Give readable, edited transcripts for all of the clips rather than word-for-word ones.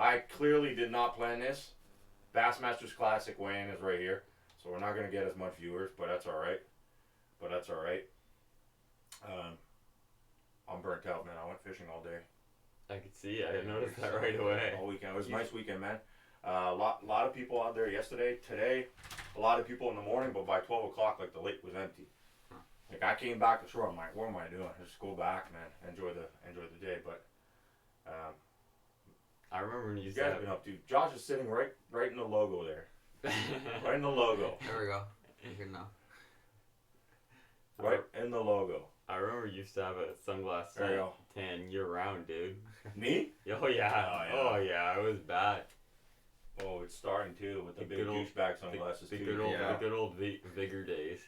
I clearly did not plan this. Bassmasters Classic weigh-in is right here, so we're not gonna get as much viewers, but that's all right. I'm burnt out, man. I went fishing all day. I could see. I noticed that right away. All weekend. It was a nice weekend, man. A lot of people out there yesterday. Today, a lot of people in the morning, but by 12 o'clock, like the lake was empty. Like I came back to shore. I'm like, what am I doing? Just go back, man. Enjoy the day. But I remember when you guys have been up to. Josh is sitting right in the logo there. Right in the logo. There we go. You can know. Right in the logo. I remember you used to have a sunglass tan year round, dude. Me? Oh yeah. Oh yeah. It was bad. Oh, it's starting too with the big douchebag sunglasses the too. good old Vigor days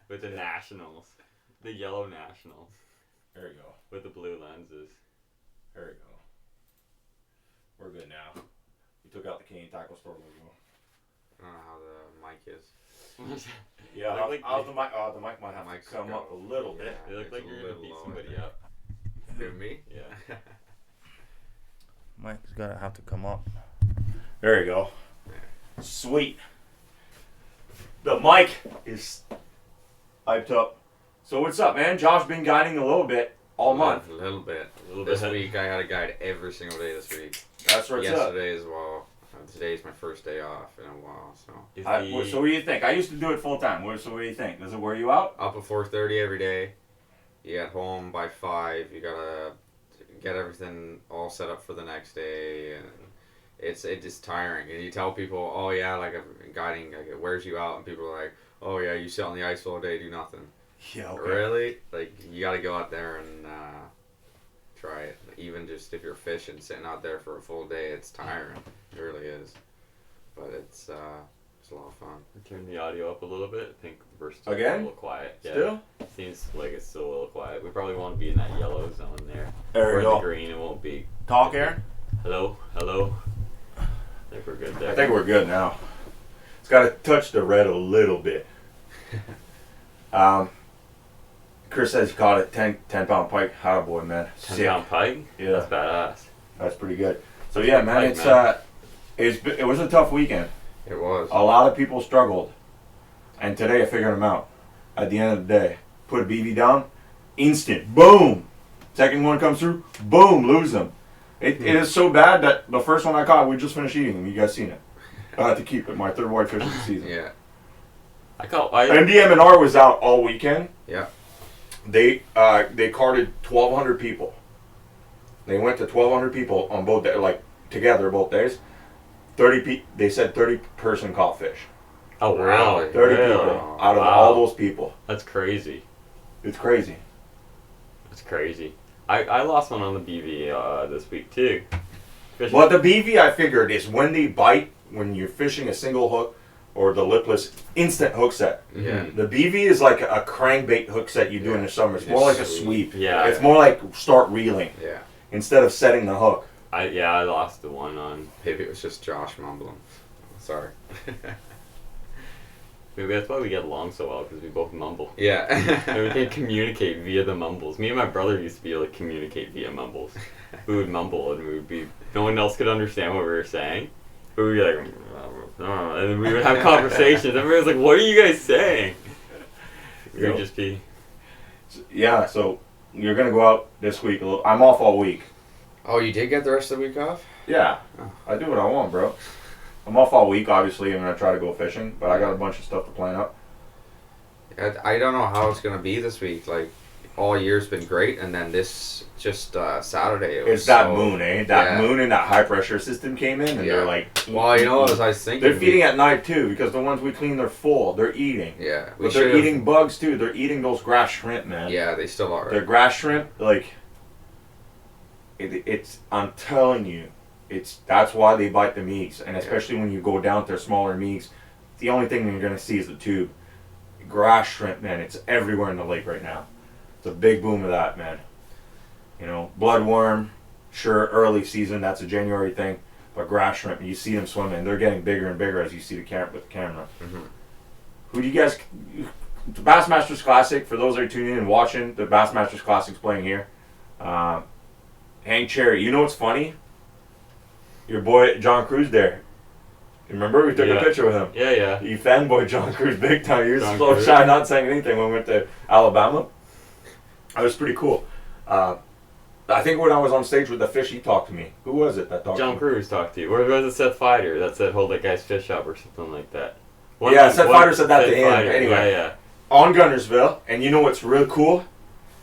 with the Nationals, the yellow Nationals. There you go. With the blue lenses. There you go. We're good now. We took out the Canadian Tackle Store logo. I don't know how the mic is. Yeah, how's the mic? Oh, the mic might have Mic's to come up a little bit. It looked like you're gonna beat somebody up. Who, me? Yeah. Mic's gotta have to come up. There you go. Sweet. The mic is hyped up. So what's up, man? Josh been guiding a little bit all month. A little bit. This week I had a guide every single day this week. That's what's up. Yesterday as well. Today's my first day off in a while, so. So what do you think? I used to do it full time. So what do you think? Does it wear you out? Up at 4:30 every day. You get home by 5. You gotta get everything all set up for the next day, and it's just tiring. And you tell people, oh yeah, like guiding, like it wears you out, and people are like, oh yeah, you sit on the ice all day, do nothing. Yeah. Okay. Really? Like you gotta go out there and try it. Even just if you're fishing, sitting out there for a full day, it's tiring. It really is. But it's a lot of fun. Turn the audio up a little bit. I think we're still Again? a little quiet. Yeah. Still? Seems like it's still a little quiet. We probably want to be in that yellow zone there. There or we go. the green, it won't be. Talk, Aaron. Hello? I think we're good there. I think we're good now. It's got to touch the red a little bit. Chris says he caught a 10-pound pike. How boy, man. 10-pound pike? Yeah. That's badass. That's pretty good. So yeah, man, Pike, it was a tough weekend. It was. A lot of people struggled, and today I figured them out. At the end of the day, put a BB down, instant, boom. Second one comes through, boom, lose them. It is so bad that the first one I caught, we just finished eating them. You guys seen it? I had to keep it. My third whitefish of the season. Yeah. And the M&R was out all weekend. Yeah. They carted 1,200 people. They went to 1,200 people on both days, like together both days. They said 30-person caught fish. Oh, wow. 30 people out of all those people. That's crazy. It's crazy. That's crazy. I lost one on the BV this week too. Well, the BV I figured is when they bite, when you're fishing a single hook or the lipless instant hook set. Yeah. The BV is like a crankbait hook set you do in the summer. It's more like a sweep. Yeah. It's more like start reeling. Yeah. Instead of setting the hook. I lost the one on. Maybe it was just Josh mumbling. Sorry. Maybe that's why we get along so well, because we both mumble. Yeah. And we can communicate via the mumbles. Me and my brother used to be able to communicate via mumbles. We would mumble and we would be, no one else could understand what we were saying. But we'd be like, and then we would have conversations. Everybody was like, what are you guys saying? We would just be. Yeah, so you're going to go out this week. I'm off all week. Oh, you did get the rest of the week off? Yeah. I do what I want, bro. I'm off all week, obviously. I'm going to try to go fishing, but I got a bunch of stuff to plan up. I don't know how it's going to be this week. Like, all year's been great, and then this just Saturday. It's that moon, eh? That moon and that high pressure system came in, and they're like. Well, you know, as I was thinking. They're feeding at night too, because the ones we clean, they're full. They're eating. Yeah. But they're eating bugs too. They're eating those grass shrimp, man. Yeah, they still are. They're grass shrimp, like. It's. I'm telling you, that's why they bite the meeks, and especially when you go down to smaller meeks, the only thing you're gonna see is the tube. Grass shrimp, man, it's everywhere in the lake right now. It's a big boom of that, man. You know, bloodworm, sure, early season, that's a January thing, but grass shrimp, you see them swimming. They're getting bigger and bigger as you see with the camera. Mm-hmm. Who do you guys? The Bassmasters Classic. For those that are tuning in and watching, the Bassmasters Classic's playing here. Hank Cherry. You know what's funny? your boy John Cruz there. Remember we took a picture with him. Yeah, yeah. He fanboyed John Cruz big time. He was John so Cruz. shy, not saying anything when we went to Alabama. That was pretty cool. I think when I was on stage with the fish, he talked to me. Who was it that talked to me? John Cruz talked to you. Or was it Seth Fider that said hold that guy's fish up or something like that? Seth Fider said that to him. Anyway, Yeah. on Guntersville, and you know what's real cool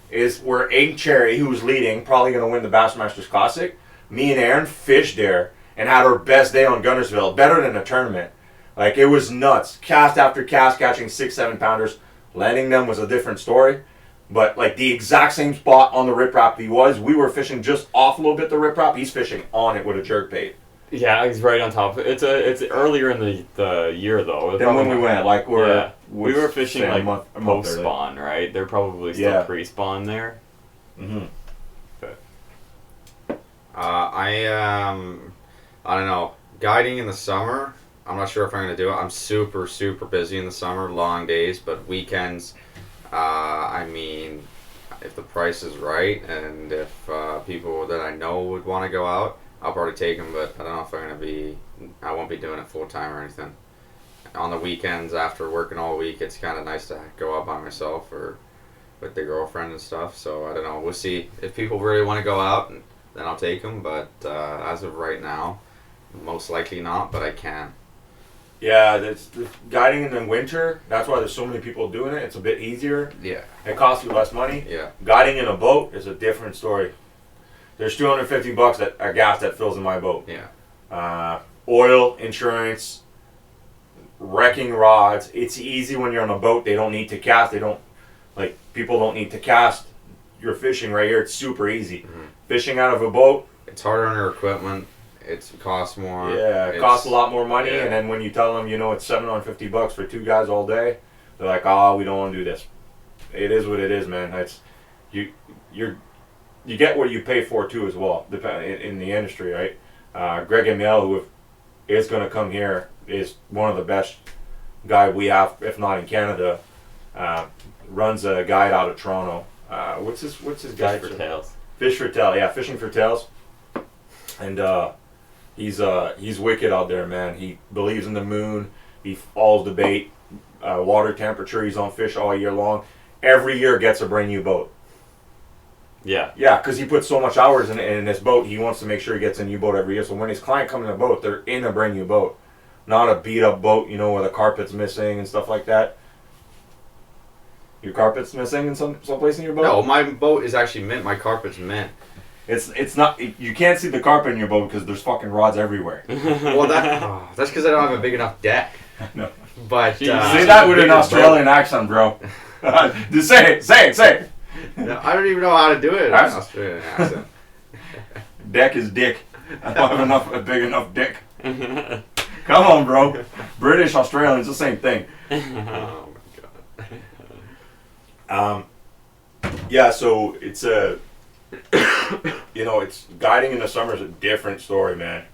is where Egg Cherry, who was leading, probably going to win the Bassmasters Classic. Me and Aaron fished there and had our best day on Guntersville, better than a tournament. Like, it was nuts. Cast after cast, catching 6-7 pounders. Landing them was a different story. But, like, the exact same spot on the riprap he was, we were fishing just off a little bit the riprap. He's fishing on it with a jerkbait. Yeah, he's right on top. It's earlier in the year, though. Then when we went, like, we were fishing, like, post-spawn, right? They're probably still pre-spawn there. Mm-hmm. I don't know. Guiding in the summer, I'm not sure if I'm going to do it. I'm super, super busy in the summer, long days, but weekends, I mean, if the price is right and if people that I know would want to go out, I'll probably take them, but I don't know if I won't be doing it full time or anything. On the weekends, after working all week, it's kind of nice to go out by myself or with the girlfriend and stuff, so I don't know. We'll see. If people really want to go out, then I'll take them, but as of right now, most likely not, but I can. Yeah, the guiding in the winter, that's why there's so many people doing it. It's a bit easier. Yeah. It costs you less money. Yeah. Guiding in a boat is a different story. There's $250 that a gas that fills in my boat. Yeah. Oil, insurance, wrecking rods. It's easy when you're on a boat. They don't need to cast. People don't need to cast. You're fishing right here. It's super easy. Mm-hmm. Fishing out of a boat. It's harder on your equipment. It costs more. Yeah, it costs a lot more money. Yeah. And then when you tell them, it's $750 for 2 guys all day, they're like, "Oh, we don't want to do this." It is what it is, man. It's you get what you pay for too as well. In the industry, right? Greg Emil, who is going to come here, is one of the best guy we have, if not in Canada. Runs a guide out of Toronto. What's his guide? Fish for Tails. Fish for Tails, yeah, Fishing for Tails. And he's wicked out there, man. He believes in the moon. He follows the bait, water temperature. He's on fish all year long. Every year gets a brand new boat. Yeah. Yeah, because he puts so much hours in this boat. He wants to make sure he gets a new boat every year. So when his client comes in a boat, they're in a brand new boat, not a beat up boat, where the carpet's missing and stuff like that. Your carpet's missing in someplace in your boat? No, my boat is actually mint. My carpet's mint. It's not. You can't see the carpet in your boat because there's fucking rods everywhere. Well, that's because I don't have a big enough deck. No. But Say that with an Australian accent, bro. Just say it. No, I don't even know how to do it in an Australian accent. Deck is dick. I don't have a big enough dick. Come on, bro. British, Australian, it's the same thing. Oh my god. Yeah, so it's it's guiding in the summer is a different story, man.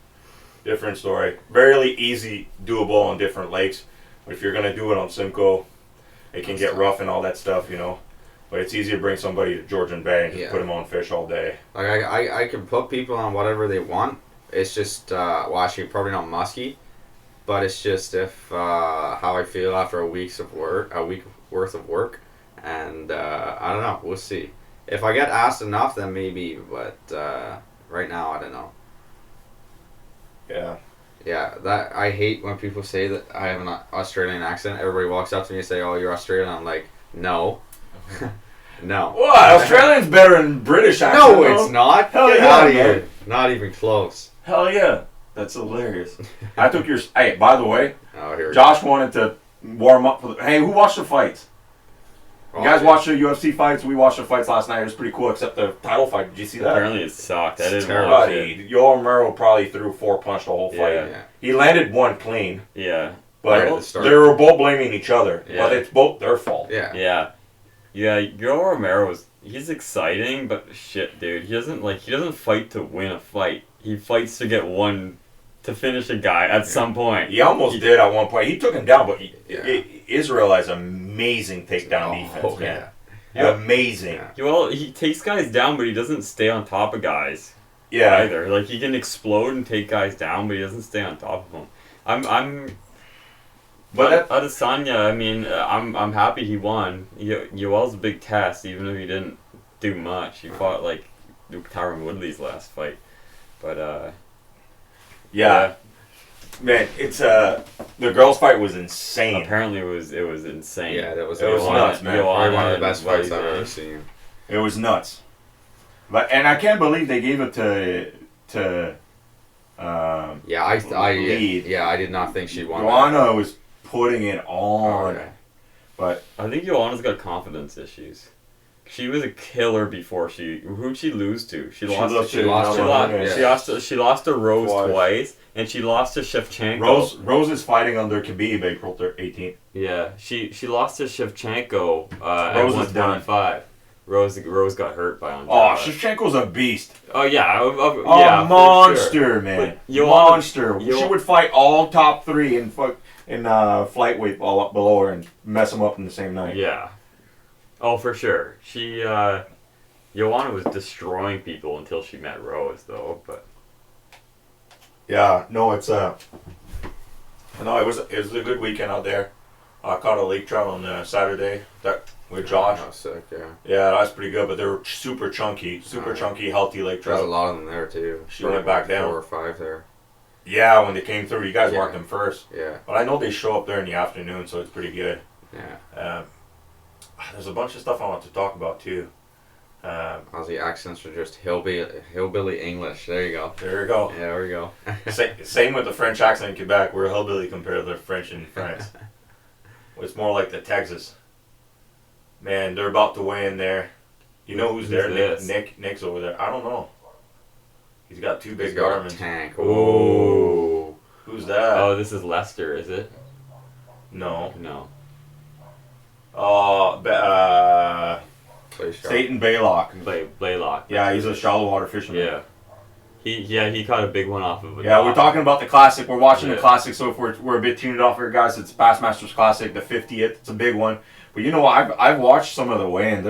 Different story. Very easy, doable on different lakes. But if you're gonna do it on Simcoe, it can get rough and all that stuff, But it's easy to bring somebody to Georgian Bay and just put them on fish all day. Like I can put people on whatever they want. It's just actually probably not musky, but it's just if how I feel after a week worth of work, and I don't know. We'll see. If I get asked enough, then maybe. But right now, I don't know. Yeah. Yeah, that I hate when people say that I have an Australian accent. Everybody walks up to me and say, "Oh, you're Australian." I'm like, no. No. What? Australian's better than British accent. No, it's not. Hell Get yeah, out of man. here. Not even close. Hell yeah. That's hilarious. I took your... Hey, by the way, Oh, here we Josh wanted to warm up for the... Hey, who watched the fights? go. You guys watched the UFC fights? We watched the fights last night. It was pretty cool, except the title fight. Did you see that? Apparently it sucked. I didn't terrible. watch Buddy, it. Yoel Romero probably threw 4 punch the whole fight. Yeah. Yeah. He landed one clean, Yeah. Right at but the start. they were both blaming each other. Yeah. But it's both their fault. Yeah. Yeah. Yeah, Yoel Romero he's exciting, but shit, dude. He doesn't fight to win a fight. He fights to get one, to finish a guy at some point. He almost did at one point. He took him down, but Yeah. Israel has amazing takedown defense, man. Yeah. Amazing. Yeah. Well, he takes guys down, but he doesn't stay on top of guys. Yeah. either. Like, he can explode and take guys down, but he doesn't stay on top of them. But Adesanya, I mean, I'm happy he won. Yoel's a big test, even if he didn't do much. He fought like Tyron Woodley's last fight, but yeah. Man, it's the girls' fight was insane. apparently it was insane. Yeah, that was nuts, man. Probably one of the Joanna best fights I've and ever seen. It was nuts. And I can't believe they gave it to Yeah, I lead. yeah, I did not think she won. Joanna was putting it on. Okay. But I think Joanna's got confidence issues. She was a killer before who'd she lose to? She lost to Rose twice, and she lost to Shevchenko. Rose is fighting under Khabib April 18th. Yeah, she lost to Shevchenko at Rose is done. 125. Rose got hurt by Andrade. Oh, Shevchenko's a beast. Oh yeah, A monster, for sure. man. But Joanna- Monster. She would fight all top 3 in flight weight all up below her and mess them up in the same night. Yeah. Oh, for sure. Joanna was destroying people until she met Rose, though. But Yeah, no, it was a good weekend out there. I caught a lake trout on Saturday with Josh. Oh, sick, yeah. Yeah, that's pretty good, but they were super chunky, healthy lake There's a trout. lot of them there too. She went back down. 4 or 5 there. Yeah, when they came through, you guys Yeah. marked them first. Yeah, But I know they show up there in the afternoon, so it's pretty good. yeah. There's a bunch of stuff I want to talk about too. Aussie accents are just hillbilly English. There you go. There we go. Yeah, there we go. Same with the French accent in Quebec. We're hillbilly compared to the French in France. It's more like the Texas. Man, they're about to weigh in there. You know who's there? this? Nick's over there. I don't know. He's got 2 big He's got a garments. tank. Ooh. Who's that? Oh, this is Lester, is it? No. No. Play shot. Satan Baylock. Blaylock. Yeah, he's a shallow water fisherman. Yeah. He caught a big one off of it. Yeah, we're talking about the classic. We're watching the Yeah. classic, so if we're a bit tuned off here, guys, it's Bassmasters Classic, the 50th. It's a big one. But you know what? I've watched some of the weigh-in.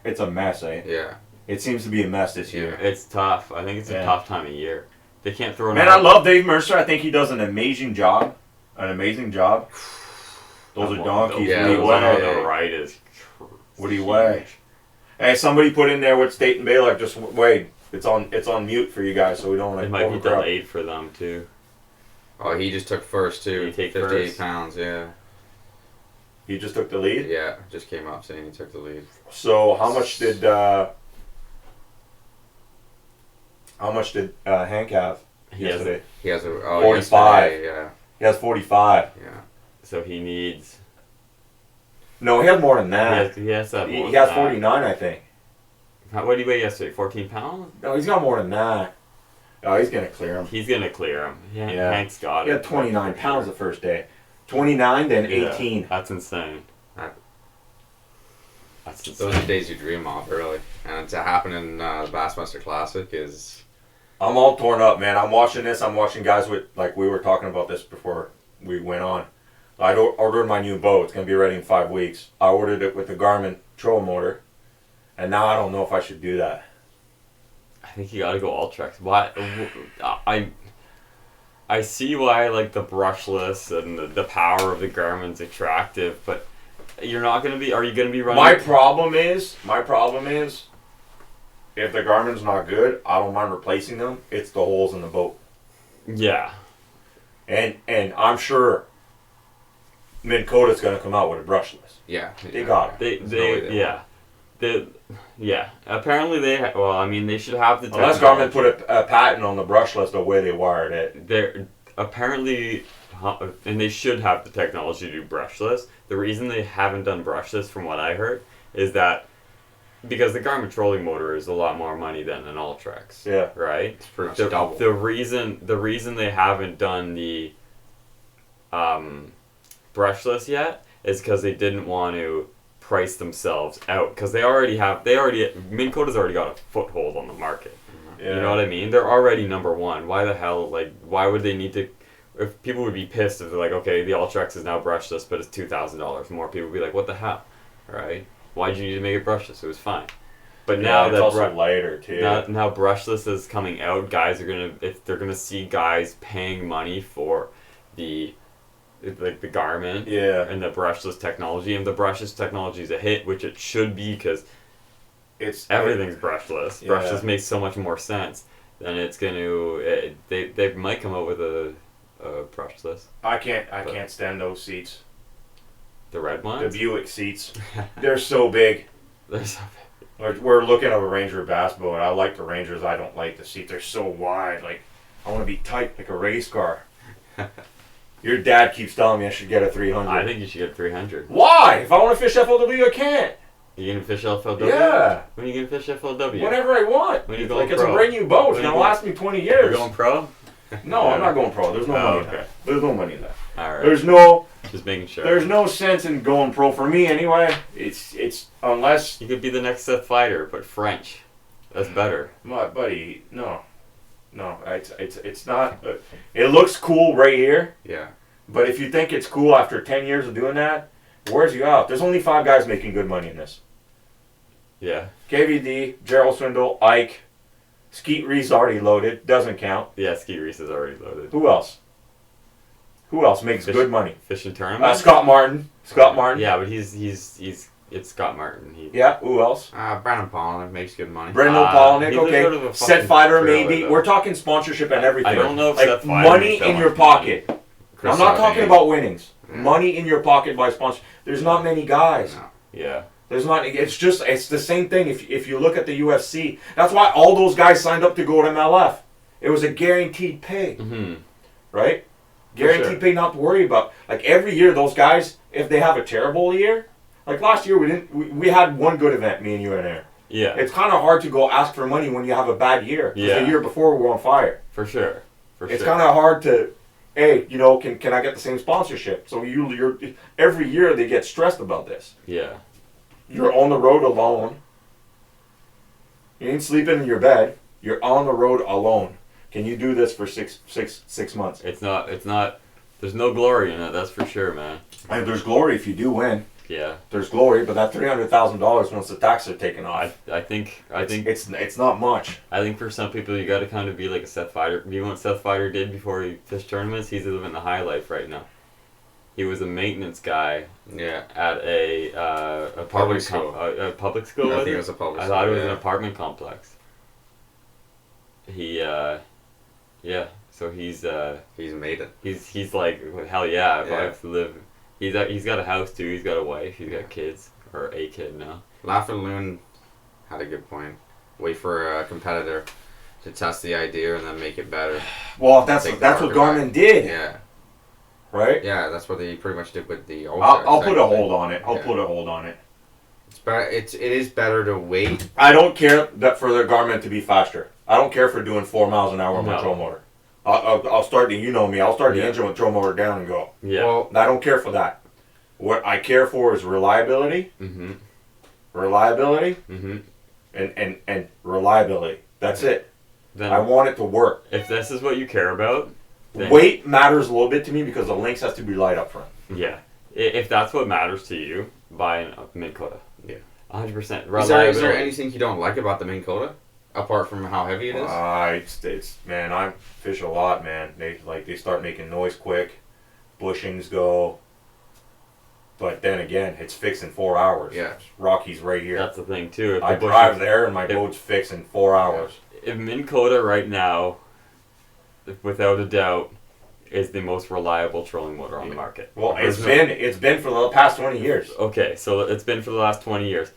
It's a mess, eh? Yeah. It seems to be a mess this year. It's tough. I think it's a tough time of year. They can't throw. Man, I love Dave Mercer. I think he does an amazing job. Those are donkeys. Yeah, What do you those are- weigh? The right is. What do you weigh? Hey, somebody put in there with State and Baylock. Just wait. It's on mute for you guys, so we don't. It might be overcrowd. delayed for them too. Oh, he just took first too. He take 58 first? pounds. Yeah. He just took the lead. Yeah. Just came up saying he took the lead. So how much did Hank have yesterday? He has a 45. yesterday, yeah. He has 45. Yeah. So he needs. No, he has more than that. He has that. He has 49, I think. What did he weigh yesterday? 14 pounds? No, he's got more than that. Oh, he's gonna clear him. He's gonna clear him. Yeah. Hank's got He it. had 29 pounds the first day. 29, then Yeah, 18. That's insane. That- That's Those are insane. the days you dream of, really. And to happen in the Bassmaster Classic is. I'm all torn up, man. I'm watching this. I'm watching guys with, like we were talking about this before we went on. I ordered my new boat. It's going to be ready in 5 weeks. I ordered it with the Garmin troll motor. And now I don't know if I should do that. I think you gotta go all tracks. Why? I see why like the brushless and the power of the Garmin's attractive, but you're not gonna be. Are you gonna be running? My problem is, if the Garmin's not good, I don't mind replacing them. It's the holes in the boat. Yeah. And I'm sure Minn Kota's going to come out with a brushless. Yeah. They got it. Apparently they should have the. Unless Garmin put a patent on the brushless the way they wired it. They're apparently, and they should have the technology to do brushless. The reason they haven't done brushless, from what I heard, is that because the Garmin trolling motor is a lot more money than an Ultrex. Yeah. Right. It's pretty much double. The reason they haven't done the brushless yet is because they didn't want to price themselves out, because Minn Kota's already got a foothold on the market. Yeah. You know what I mean? They're already number one. Why the hell, why would they need to, if people would be pissed if they're like, okay, the Ultrex is now brushless, but it's $2,000 more, people would be like, what the hell, right? Why'd you need to make it brushless? It was fine. But now it's that also lighter too. now brushless is coming out, guys are gonna if they're gonna see guys paying money for the like the Garmin and the brushless technology, and the brushless technology is a hit, which it should be because everything's brushless. Yeah. Brushless makes so much more sense. Then it's gonna they might come out with a brushless. I can't stand those seats. The red The ones. Buick seats. They're so big. They're so We're looking at a Ranger bass boat. I like the Rangers. I don't like the seats. They're so wide. Like, I want to be tight like a race car. Your dad keeps telling me I should get a 300. I think you should get 300. Why? If I want to fish FLW, I can't. You gonna fish FLW? Yeah. When are you gonna fish FLW? Whenever I want. When you going Like, it's a pro? brand new boat. It's When going you to going- last me 20 You're years. going pro? No, I'm not going pro. There's no money in okay. that. There's no money in that. Alright. Just making sure. There's no sense in going pro for me anyway. It's unless You could be the next Seth Fighter, but French. That's better. my buddy. No, it's not. It looks cool right here, Yeah. but if you think it's cool after 10 years of doing that, where's you out? There's only 5 guys making good money in this. Yeah. KVD, Gerald Swindle, Ike, Skeet Reese already loaded. Doesn't count. Yeah, Ski Reese is already loaded. Who else? Who else makes Fish- good money? Fishing tournament? Scott Martin. Scott Martin. Yeah, but he's it's Scott Martin. Yeah. Who else? Brandon Pollock makes good money. Brendan He Polnick, lives out of okay. a Set fucking Fighter, trailer, maybe. though. We're talking sponsorship and everything. I don't know if like Seth Fighter money makes that in your much money. pocket. Chris I'm not Sardine. talking about winnings. Yeah. Money in your pocket by sponsor. There's not many guys. No. Yeah. There's not. It's the same thing. If you look at the UFC, that's why all those guys signed up to go to MLF. It was a guaranteed pay, Mm-hmm. right? Guaranteed sure. pay, not to worry about. Like every year, those guys, if they have a terrible year, like last year, we had one good event, me and you in there. Yeah. It's kind of hard to go ask for money when you have a bad year. 'Cause Yeah. The year before we were on fire. For sure. It's kind of hard to, hey, can I get the same sponsorship? So you're every year they get stressed about this. Yeah. You're on the road alone. You ain't sleeping in your bed. You're on the road alone. Can you do this for six months? It's not there's no glory in it, that's for sure, man. And there's glory if you do win. Yeah. There's glory, but that $300,000 once the taxes are taken off, I think it's not much. I think for some people you got to kind of be like a Seth Fighter. You know what Seth Fighter did before he fished tournaments? He's living the high life right now. He was a maintenance guy Yeah. at a Public school. A public school. I was think it? it was a public I school. thought it was an yeah. apartment complex. He yeah. So he's made it. he's like, well, hell yeah, if I Yeah. have to live. He's got a house too. He's got a wife. He's got kids, or a kid now. Laughing Loon had a good point. Wait for a competitor to test the idea and then make it better. Well, that's Take the what market Garmin back. did, Yeah. right? Yeah, that's what they pretty much did with the old I'll Trek put a thing. hold on it. I'll Yeah. put a hold on it. It's better. It is better to wait. I don't care that for the Garmin to be faster. I don't care for doing 4 miles an hour with my No. troll motor. I'll start the, you know me, I'll start the Yeah. engine with troll motor down and go. Yeah. Well, I don't care for that. What I care for is reliability, Mm-hmm. reliability, Mm-hmm. and reliability. That's it. Then I want it to work. if this is what you care about, then Weight matters a little bit to me because the links has to be light up front. yeah. If that's what matters to you, buy a Minn Kota. Yeah. 100%. is there Reliability. anything you don't like about the Minn Kota, apart from how heavy it is? It's man, I fish a lot, man. They start making noise quick, bushings go. But then again, it's fixed in 4 hours. Yeah. Rocky's right here. That's the thing too. If I the drive bushings- there and my boat's fixed in 4 hours. If Minn Kota right now, without a doubt, is the most reliable trolling motor on the market. Well, There's it's been for the past 20 years. Okay, so it's been for the last 20 years.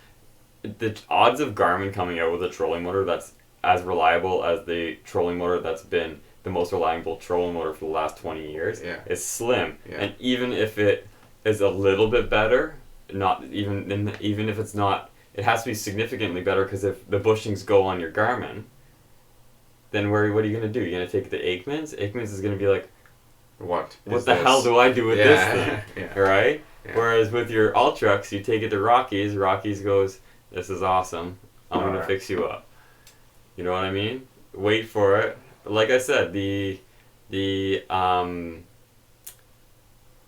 The odds of Garmin coming out with a trolling motor that's as reliable as the trolling motor that's been the most reliable trolling motor for the last 20 years Yeah. is slim. Yeah. And even if it is a little bit better, even if it's not, it has to be significantly better, because if the bushings go on your Garmin, then what are you going to do? You're going to take it to Aikman's? Aikman's is going to be like, What what the hell do I do with this thing? Yeah. Right? Yeah. Whereas with your Ultrax, you take it to Rockies. Rockies goes, "This is awesome. I'm gonna Alright. fix you up." You know what I mean? Wait for it. Like I said, the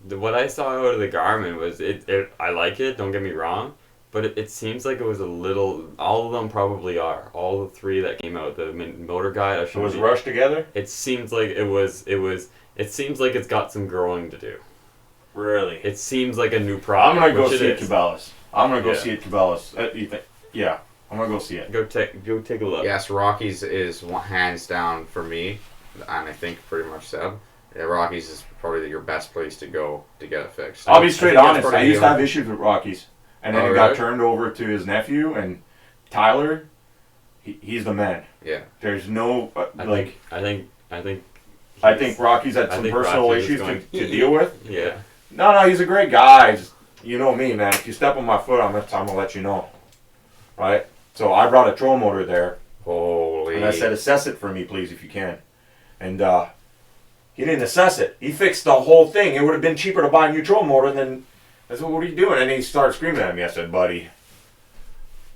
what I saw out of the Garmin was it. I like it. Don't get me wrong, But it seems like it was a little. All of them probably are. All the 3 that came out, the motor guide. It was rushed together? It seems like it was. It seems like it's got some growing to do. Really? It seems like a new product. I'm gonna go which see it it, is. Cabela's. I'm gonna go Yeah. see it, Cabela's. You think? Yeah, I'm gonna go see it. Go take a look. Yes, Rockies is hands down for me, and I think pretty much Seb. Yeah, Rockies is probably your best place to go to get it fixed. I'll be straight think that's honest. I probably used the to have only- issues with Rockies, and then Oh, it got really? turned over to his nephew, and Tyler. He's the man. Yeah. There's no I think. I think Rocky's had I some think personal Rockies is issues going- to deal with. Yeah. No, he's a great guy. Just, you know me, man. If you step on my foot, I'm gonna let you know. Right? So I brought a troll motor there, Holy. and I said, assess it for me, please, if you can. And he didn't assess it. He fixed the whole thing. It would have been cheaper to buy a new troll motor than. I said, what are you doing? And he started screaming at me. I said, buddy.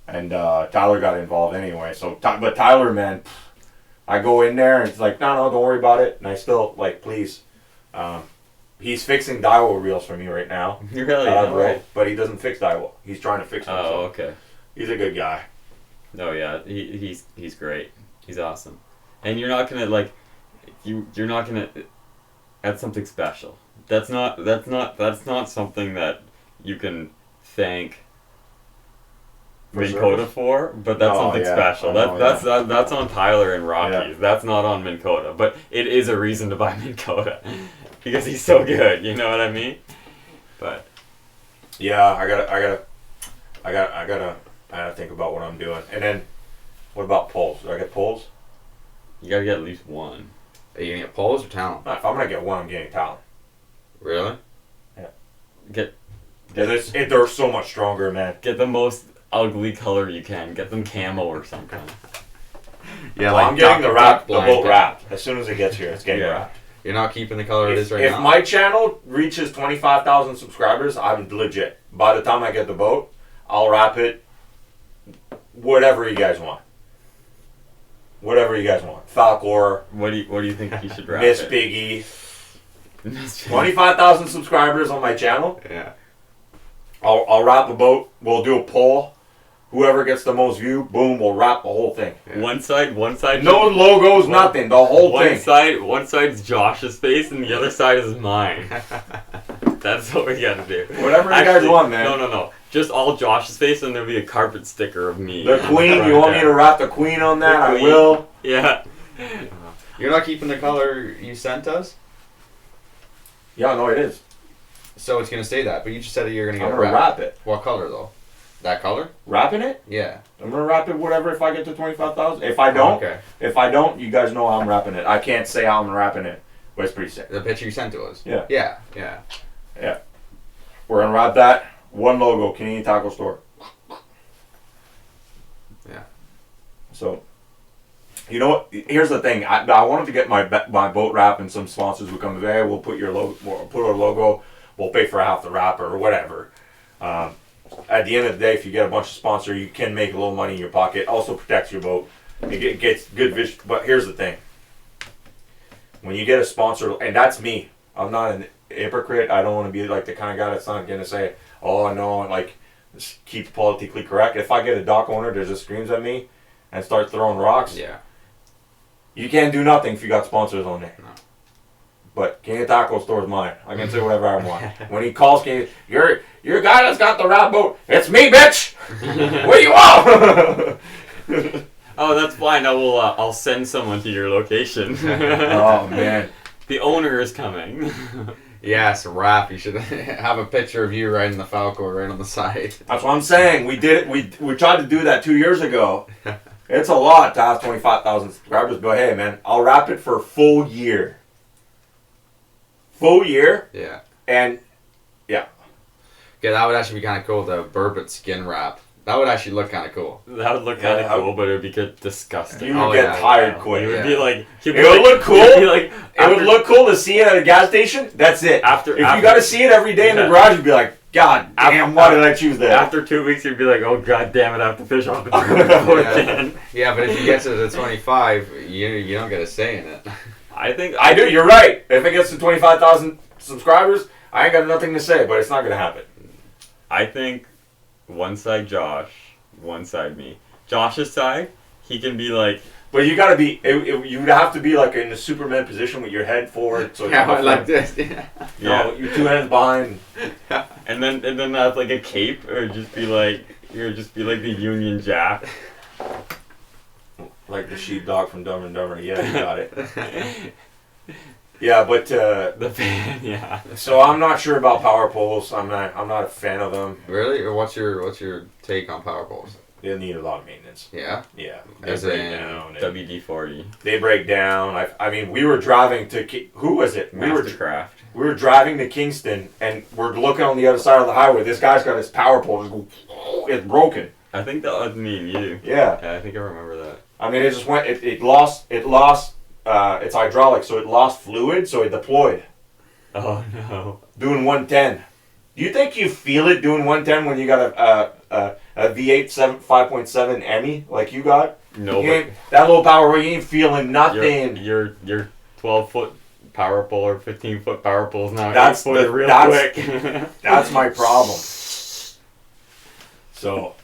And Tyler got involved anyway. So, but Tyler, man, I go in there and it's like, no, don't worry about it. And I still, please. He's fixing Daiwa reels for me right now. Really? Right. But he doesn't fix Daiwa. He's trying to fix them. Oh, okay. He's a good guy. No, yeah, he's great. He's awesome, and you're not gonna you're not gonna. That's something special. That's not something that you can thank For Minn service? Kota for, but that's No, something yeah, special. I know, That's on Tyler and Rockies. Yeah. That's not on Minn Kota, but it is a reason to buy Minn Kota because he's so good. You know what I mean? But Yeah, I gotta think about what I'm doing. And then, what about poles? Do I get poles? you gotta get at least one. Are you gonna get poles or talent? If I'm gonna get one, I'm getting talent. Really? Get Because they're so much stronger, man. Get the most ugly color you can. Get them camo or something. Yeah, Well, I'm getting the boat wrapped. As soon as it gets here, it's getting Yeah. wrapped. You're not keeping the color it is right If now? my channel reaches 25,000 subscribers, I'm legit. By the time I get the boat, I'll wrap it whatever you guys want. Whatever you guys want. Falcor, What do you think you should wrap Miss it? Piggy. Miss Piggy. 25,000 subscribers on my channel. Yeah. I'll wrap a boat. We'll do a poll. Whoever gets the most view, boom, we'll wrap the whole thing. Yeah. One side. No logos, nothing. The whole thing. One side's Josh's face, and the other side is mine. That's what we gotta do. Whatever you guys want, man. No. Just all Josh's face, and there'll be a carpet sticker of me. The queen, you want me to wrap the queen on that? The I queen. will. Yeah. You're not keeping the color you sent us? Yeah, no, it is. So it's gonna stay that, but you just said that you're gonna I'm get gonna wrap it. What color though? That color? Wrapping it? Yeah. I'm gonna wrap it whatever if I get to 25,000. If I don't, Okay. you guys know how I'm wrapping it. I can't say how I'm wrapping it, but it's pretty sick. The picture you sent to us. Yeah. Yeah. We're gonna wrap that. One logo, Canadian Taco Store. Yeah. So, you know what? Here's the thing. I wanted to get my boat wrap, and some sponsors would come. Hey, we'll put your logo. We'll put our logo. We'll pay for half the wrapper or whatever. At the end of the day, if you get a bunch of sponsor, you can make a little money in your pocket. Also protects your boat. It gets good vision. But here's the thing. When you get a sponsor, and that's me. I'm not an hypocrite. I don't want to be like the kind of guy that's not going to say, oh, no, like, just keep politically correct. If I get a dock owner that just screams at me and starts throwing rocks, Yeah. you can't do nothing if you got sponsors on there. No. But Canadian Taco Store is mine. I can say whatever I want. When he calls, you're a guy that's got the wrap boat. It's me, bitch. What do you want? Oh, that's fine. I'll send someone to your location. Oh man. The owner is coming. Yes, wrap. You should have a picture of you riding the Falcor right on the side. That's what I'm saying. We did it. We tried to do that 2 years ago. It's a lot to have 25,000 subscribers, but hey, man, I'll wrap it for a full year. Full year, Yeah. and Okay, that would actually be kind of cool. The Burbot skin wrap. That would actually look kind of cool. That would look kind of Yeah, cool, but it would be disgusting. you would Oh, get yeah, tired yeah. quick. It would Yeah. be like. It would look cool. It would be like. It would look cool to see it at a gas station. That's it. If you After- got to see it every day in the Yeah. garage, you'd be like, God damn, why did I choose that? After 2 weeks, you'd be like, oh, god damn it, I have to fish off the board Yeah. again. Yeah, but if you get to the 25, you don't get a say in it. I think. I do. You're right. If it gets to 25,000 subscribers, I ain't got nothing to say, but it's not gonna happen. I think one side Josh, one side me. Josh's side, he can be like, But you gotta be. You would have to be like in the Superman position with your head forward. So it's Yeah, not like flat. this. Yeah. No, your 2 hands behind. and then have like a cape, or just be like the Union Jack. Like the sheepdog from Dumb and Dumber. Yeah, you got it. Yeah, but The fan, yeah. so I'm not sure about power poles. I'm not a fan of them. Really? Or what's your take on power poles? They need a lot of maintenance. Yeah. Yeah, As break in down. WD-40. They break down. I mean, we were driving to who was it? Mastercraft. We were driving to Kingston, and we're looking on the other side of the highway. This guy's got his power pole. Just go, it's broken. I think that was me and you. Yeah. Yeah, I think I remember that. I mean, it just went. It lost its hydraulic, so it lost fluid, so it deployed. Oh no. Doing 110. Do you think you feel it doing 110 when you got a V8 5.7 Emmy like you got? No, You ain't- that low power, you ain't feeling nothing. your 12-foot power pole or 15-foot power pole's now That's 8 foot the- real that's- quick. That's my problem. So,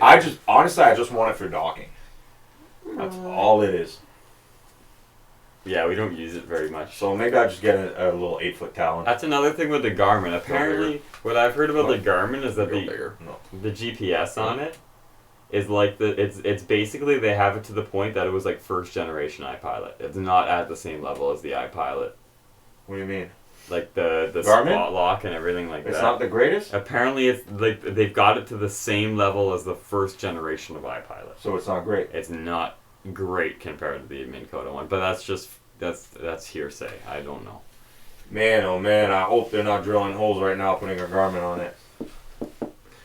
I just want it for docking. That's all it is. Yeah, we don't use it very much. So maybe I just get a little 8-foot Talon. That's another thing with the Garmin. Apparently, what I've heard about the Garmin is that Go bigger. the GPS on it is like it's basically they have it to the point that it was like first generation iPilot. It's not at the same level as the iPilot. What do you mean? Like the Garmin? spot lock and everything like It's that. not the greatest? Apparently, it's like they've got it to the same level as the first generation of iPilot. So it's not great. It's not great compared to the Minn Kota one, but that's hearsay. I don't know. Man, oh man, I hope they're not drilling holes right now putting a Garmin on it.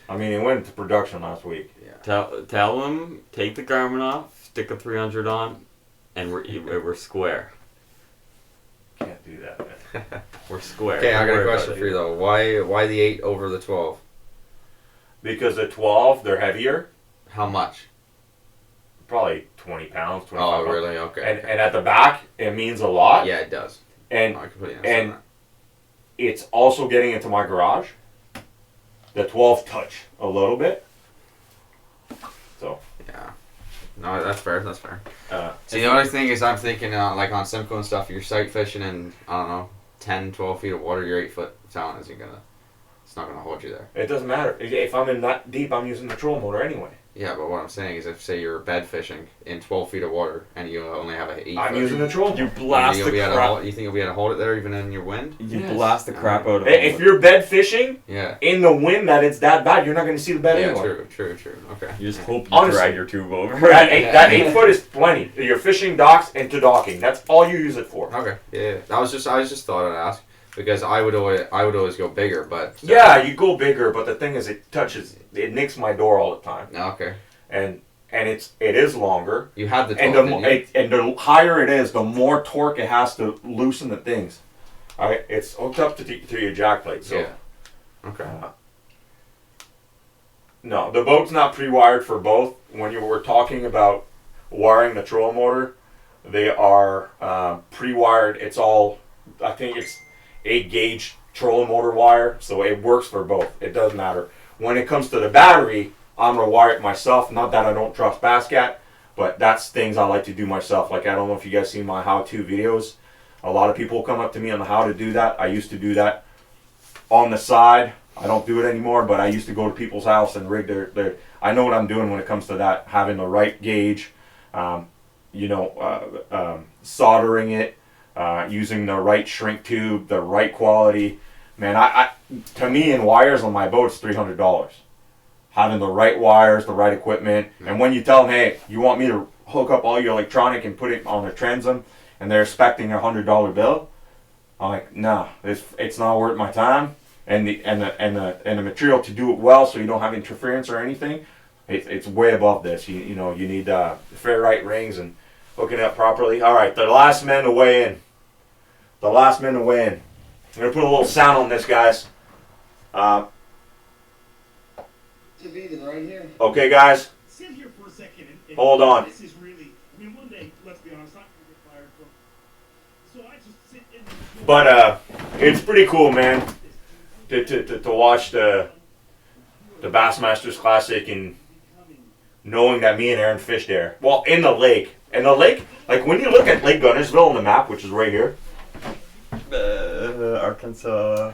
I mean, it went into production last week. Tell them take the Garmin off, stick a 300 on, and we're square. Can't do that, man. We're square. Okay, I Don't got a worry question about for it. you though. Why the 8 over the 12? Because the 12, they're heavier. How much? Probably 20 pounds, 25 Oh, pounds. really? Okay. And at the back, it means a lot. Yeah, it does. And I completely and understand that. it's also getting into my garage. The 12 touch a little bit. So, Yeah. No, that's fair. That's fair. uh, See, the only thing is I'm thinking like on Simcoe and stuff, you're sight fishing in, I don't know, 10, 12 feet of water, your 8-foot talon it's not going to hold you there. it doesn't matter. If I'm in that deep, I'm using the troll motor anyway. Yeah, but what I'm saying is if, say, you're bed fishing in 12 feet of water and you only have a 8 I'm foot, using the troll You motor. blast you the crap. think you'll be able to hold it there even in your wind? You Yes. blast the crap out of Hey, it. if you're bed fishing Yeah. in the wind that it's that bad, you're not going to see the bed Yeah, anyway. true. Okay. You just hope you Honestly. drag your tube over. That 8 foot is plenty. You're fishing docks into docking. That's all you use it for. Okay. Yeah. I was just thought I'd ask because I would always go bigger, but Yeah, you go bigger, but the thing is, it nicks my door all the time, Okay. and it is longer, You had the 12, and didn't you? the higher it is, the more torque it has to loosen the things. All right, it's hooked up to your jack plate, so. Yeah. Okay. No, the boat's not pre-wired for both. When you were talking about wiring the trolling motor, they are pre-wired. It's all, I think it's 8-gauge trolling motor wire, so it works for both. It doesn't matter. When it comes to the battery, I'm going to wire it myself. Not that I don't trust Bascat, but that's things I like to do myself. Like, I don't know if you guys see my how-to videos. A lot of people come up to me on how to do that. I used to do that on the side. I don't do it anymore, but I used to go to people's house and rig their I know what I'm doing when it comes to that, having the right gauge, soldering it, using the right shrink tube, the right quality. Man, to me, in wires on my boat, it's $300. Having the right wires, the right equipment, and when you tell them, hey, you want me to hook up all your electronic and put it on the transom, and they're expecting a $100 bill, I'm like, nah, it's not worth my time. And the material to do it well, so you don't have interference or anything, it's way above this. You need ferrite rings and hooking it up properly. All right, the last men to weigh in. I'm gonna put a little sound on this, guys. Right here. Okay, guys. Sit here for a second. Hold on. This is really. I mean, one day, let's be honest, I'm gonna get fired from. So I just sit in. But it's pretty cool, man, to watch the Bassmasters Classic and knowing that me and Aaron fished there. Well, in the lake. And the lake, like when you look at Lake Gunnersville on the map, which is right here. Arkansas.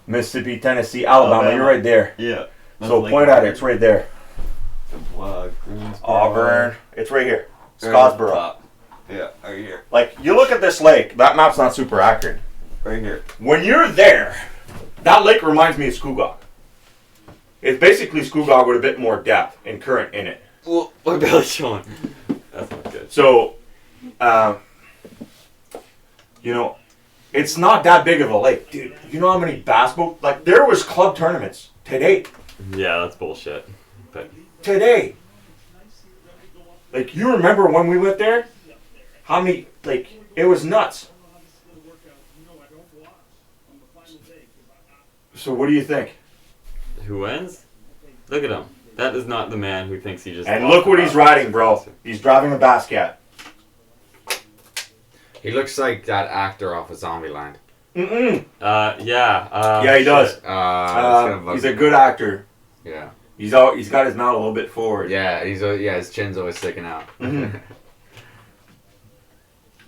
Mississippi, Tennessee, Alabama. You're right there. Yeah. So point at it. It's right there. Greensboro. Auburn. It's right here. Scottsboro. Top. Yeah, right here. Like, you look at this lake. That map's not super accurate. Right here. When you're there, that lake reminds me of Skoogog. It's basically Skoogog with a bit more depth and current in it. Well, my belly's showing. That's not good. So, you know, it's not that big of a lake, dude. You know how many bass boats? Like, there was club tournaments today. Yeah, that's bullshit. But Today. Like, you remember when we went there? How many, like, it was nuts. So what do you think? who wins? Look at him. That is not the man who thinks he just. And lost look what the he's Bass. riding, bro. He's driving a Bass Cat. He looks like that actor off of Zombieland. Mm-mm. Yeah. Yeah, he does. It's gonna bug He's a me. good actor. Yeah. He's got his mouth a little bit forward. Yeah, his chin's always sticking out. Mhm.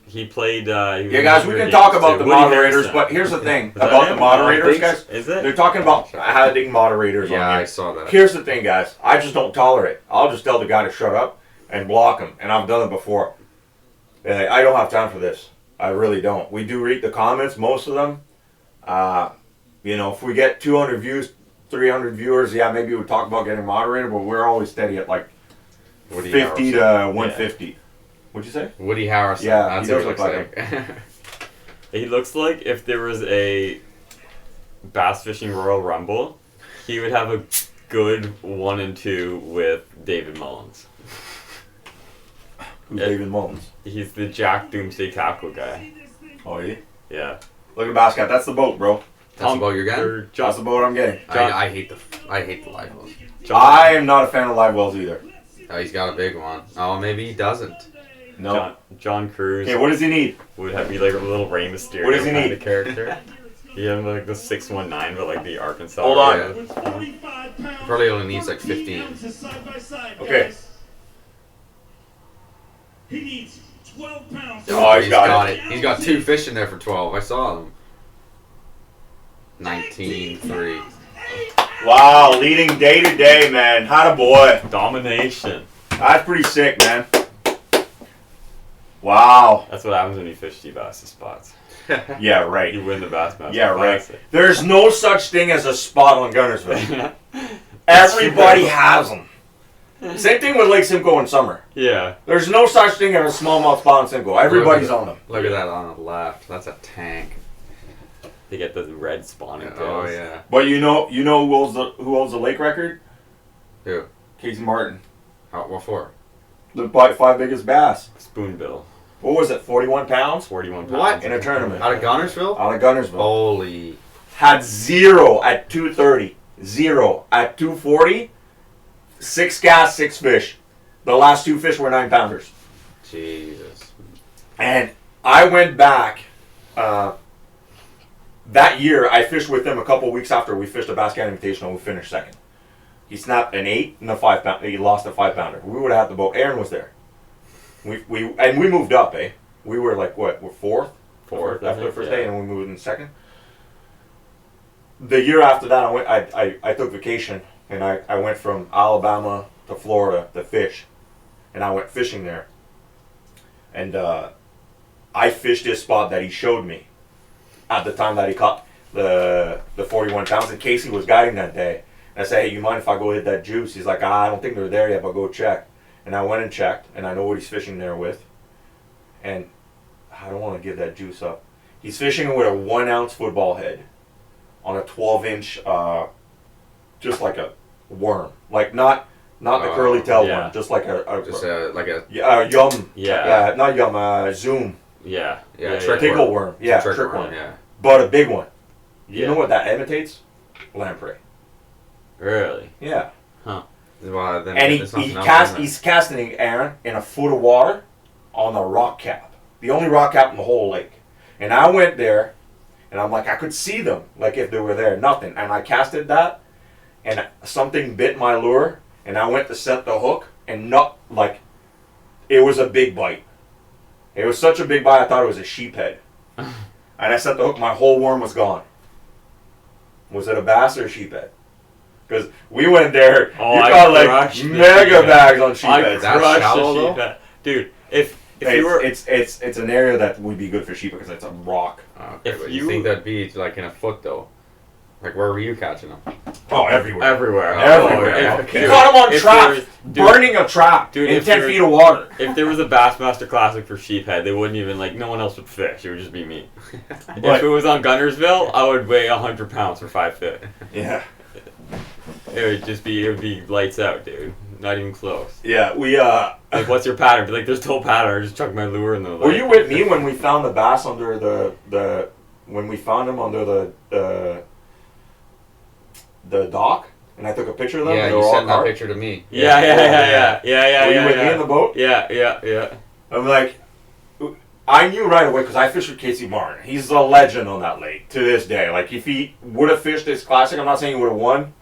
He played. He was Yeah, in guys, we Hunger can talk Games, about too. the Woody moderators, Harrelson. but here's the thing Is that about the him? moderators, I guys. think- Is it? They're talking about adding moderators Yeah, on I here. saw that. Here's the thing, guys. I just don't tolerate. I'll just tell the guy to shut up and block him, and I've done it before. And I don't have time for this. I really don't. We do read the comments, most of them. If we get 200 views, 300 viewers, yeah, maybe we'll talk about getting moderator, but we're always steady at like Woody 50 to Harrelson. 150. What'd you say? Woody Harrelson. Yeah, That's he what does he looks look like. He looks like if there was a bass fishing Royal Rumble, he would have a good 1 and 2 with David Mullins. Who's Yeah. David Mullins? He's the Jack Doomsday Tackle guy. Oh, yeah? Yeah. Look at Basket. That's the boat, bro. That's the boat you're getting? or That's John, the boat I'm getting. I hate the live wells. I am not a fan of live wells either. Oh, he's got a big one. Oh, maybe he doesn't. No. John Cruz Okay, what does he need? would have be like a little Rey Mysterio What does he kind need? of character. He had like the 619, but like the Arkansas. Hold on. area. With 45 pounds, Probably only needs like 2 15. ounces side by side, Okay. guys. He needs 12 pounds. Oh, he's got it. He's got 2 fish in there for 12. I saw them. 19-3. Wow, leading day to day, man. Hot a boy. Domination. That's pretty sick, man. Wow. That's what happens when you fish deep bass spots. Yeah, right. You win the Bass Master Yeah, right. Classic. There's no such thing as a spot on Gunnersville. Everybody has them. Same thing with Lake Simcoe in summer. Yeah. There's no such thing as a smallmouth spot in Simcoe. Everybody's on them. Look at that on the left. That's a tank. They get the red spawning Oh, tails. yeah. But you know who owns the lake record? Who? Casey Martin. What for? The 5 biggest bass. Spoonbill. What was it? 41 pounds 41 pounds. What? in a tournament Out of Gunnersville? out of Gunnersville. Holy. Had 0 at 230, 0 at 240, 6 gas, 6 fish. The last 2 fish were 9-pounders. Jesus. And I went back that year. I fished with him a couple weeks after we fished a Bass Cat Invitational. We finished second. He snapped an 8 and a 5-pounder. He lost a 5-pounder. We would have had the boat. Aaron was there. We moved up, eh? We were like what? We're fourth Fourth, I after the think, first yeah. day, and we moved in second. The year after that, I took vacation, and I went from Alabama to Florida to fish, and I went fishing there. And I fished this spot that he showed me at the time that he caught the 41 pounds, and Casey was guiding that day. And I said, hey, you mind if I go hit that juice? He's like, I don't think they're there yet, but go check. And I went and checked, and I know what he's fishing there with. And I don't want to give that juice up. He's fishing with a 1-ounce football head on a 12-inch, just like a worm. Like not the curly tail yeah. one, just like a Just like a yum. Yeah. Not yum, zoom. Yeah. trick Tickle worm. Yeah, trick trick worm, worm. yeah. But a big one. You Yeah. know what that imitates? Lamprey. Really? Yeah. Well, then And it's not he's enough, casting Aaron in a foot of water on the rock cap. The only rock cap in the whole lake. And I went there, and I'm like, I could see them, like if they were there. Nothing. And I casted that, and something bit my lure, and I went to set the hook, and not like it was a big bite. It was such a big bite, I thought it was a sheephead. And I set the hook, my whole worm was gone. Was it a bass or a sheephead? Because we went there, you got like mega bags on sheepheads. That's shallow though? Dude, if you were... It's an area that would be good for sheep because it's a rock. Okay, If but you- you think that'd be like in a foot though? Like where were you catching them? Oh, everywhere. Everywhere. Everywhere. Oh, yeah. Okay. You caught him on If trap, there was- burning a trap Dude, in if 10 there- feet of water. If there was a Bassmaster Classic for sheephead, they wouldn't even, like, no one else would fish. It would just be me. If it was on Gunnersville, I would weigh 100 pounds for 5 foot. Yeah. It would be lights out, dude. Not even close. Yeah, we, Like, what's your pattern? Be like, there's no pattern. I just chuck my lure in the lake. were you with me when we found the bass under when we found him under the dock? And I took a picture of them? Yeah, They were you all sent that carved? picture to me. Yeah. Were you with me in the boat? Yeah. I'm like, I knew right away because I fished with Casey Barn. He's a legend on that lake to this day. Like, if he would have fished this classic, I'm not saying he would have won.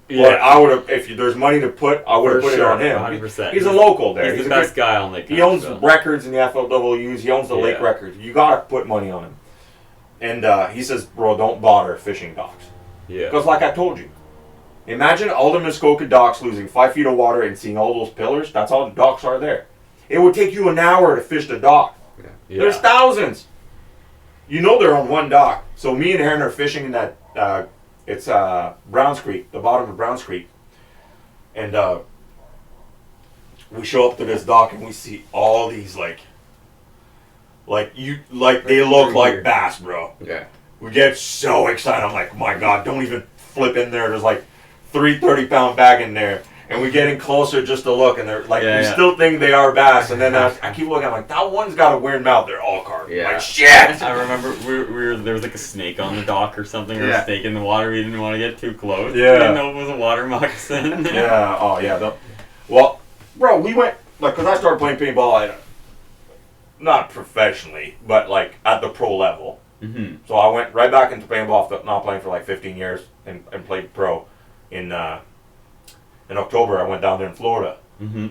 But I would have, if there's money to put, I would have put it on him. 100%. He's a local there. He's the best guy on Lake He owns Gunnersville. records in the FLWs. He owns the lake Yeah. records. You gotta put money on him. And he says, bro, don't bother fishing docks. Yeah. Because like I told you, imagine all the Muskoka docks losing 5 feet of water and seeing all those pillars. That's all the docks are there. It would take you an hour to fish the dock. Yeah. There's thousands. You know they're on one dock. So me and Aaron are fishing in that, it's Browns Creek, the bottom of Browns Creek. And we show up to this dock and we see all these they look like bass, bro. Yeah. We get so excited. I'm like, my God, don't even flip in there. There's like 3 30-pound bag in there. And we're getting closer just to look, and they're like, we still think they are bass. And then I keep looking, I'm like, that one's got a weird mouth. They're all carved. Yeah. Like, shit! I remember there was like a snake on the dock or something, or Yeah. a snake in the water. We didn't want to get too close. Yeah. We didn't know it was a water moccasin. Yeah, oh yeah. Well, bro, we went, like, because I started playing paintball not professionally, but like at the pro level. Mm-hmm. So I went right back into paintball after not playing for like 15 years and played pro. In October, I went down there in Florida. Mm-hmm.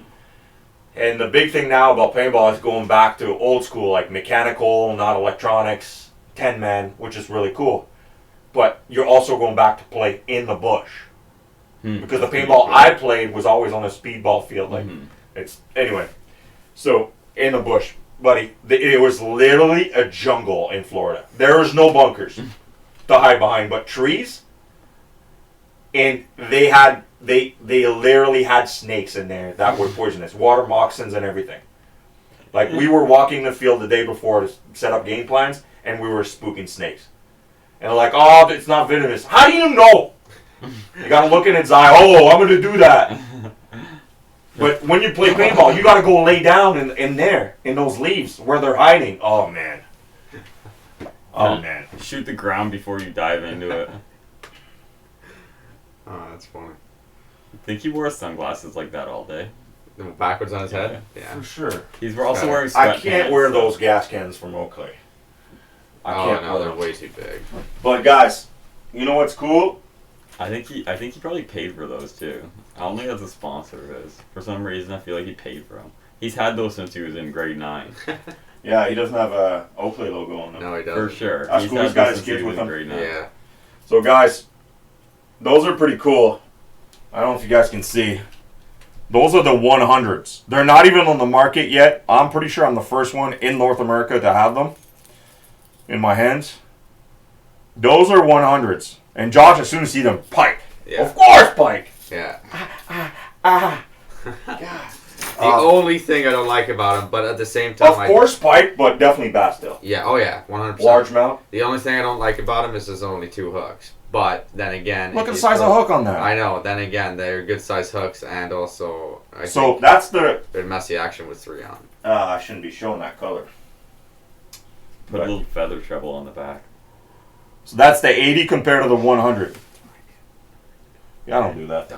And the big thing now about paintball is going back to old school, like mechanical, not electronics, 10-man, which is really cool. But you're also going back to play in the bush. Because the paintball I played was always on a speedball field. Like, anyway. So, in the bush, buddy, it was literally a jungle in Florida. There was no bunkers to hide behind, but trees. And they literally had snakes in there that were poisonous. Water moccasins and everything. Like, we were walking the field the day before to set up game plans, and we were spooking snakes. And they're like, oh, it's not venomous. How do you know? You gotta look in its eye. Oh, I'm gonna do that. But when you play paintball, you gotta go lay down in there, in those leaves, where they're hiding. Oh, man. Oh, man. Shoot the ground before you dive into it. Oh, that's funny. I think he wore sunglasses like that all day. Backwards on his head? Yeah. For sure. He's also Yeah. wearing I sweatpants. can't wear those gas cans from Oakley. I Oh, can't no, wear they're them. way too big. But guys, you know what's cool? I think he probably paid for those too. I don't think that's a sponsor of his. For some reason, I feel like he paid for them. He's had those since he was in grade 9. Yeah, he doesn't have a Oakley logo on them. No, he For doesn't. sure. That's cool. had He's got those his since he kids was with in him. grade 9. Yeah. So guys, those are pretty cool. I don't know if you guys can see. Those are the 100s. They're not even on the market yet. I'm pretty sure I'm the first one in North America to have them in my hands. Those are 100s. And Josh, as soon as you see them, pike. Yeah. Of course, pike. Yeah. God. The only thing I don't like about him, but at the same time, Of course, pike, but definitely bass still. Yeah, oh yeah, 100%. Largemouth. The only thing I don't like about him is there's only 2 hooks. But then again, Look if at the you size of throw- the hook on that. I know. Then again, they're good size hooks, and also I So think that's the. they're messy action with 3 on. I shouldn't be showing that color. Put a little feather treble on the back. So that's the 80 compared to the 100. Yeah, I don't do that.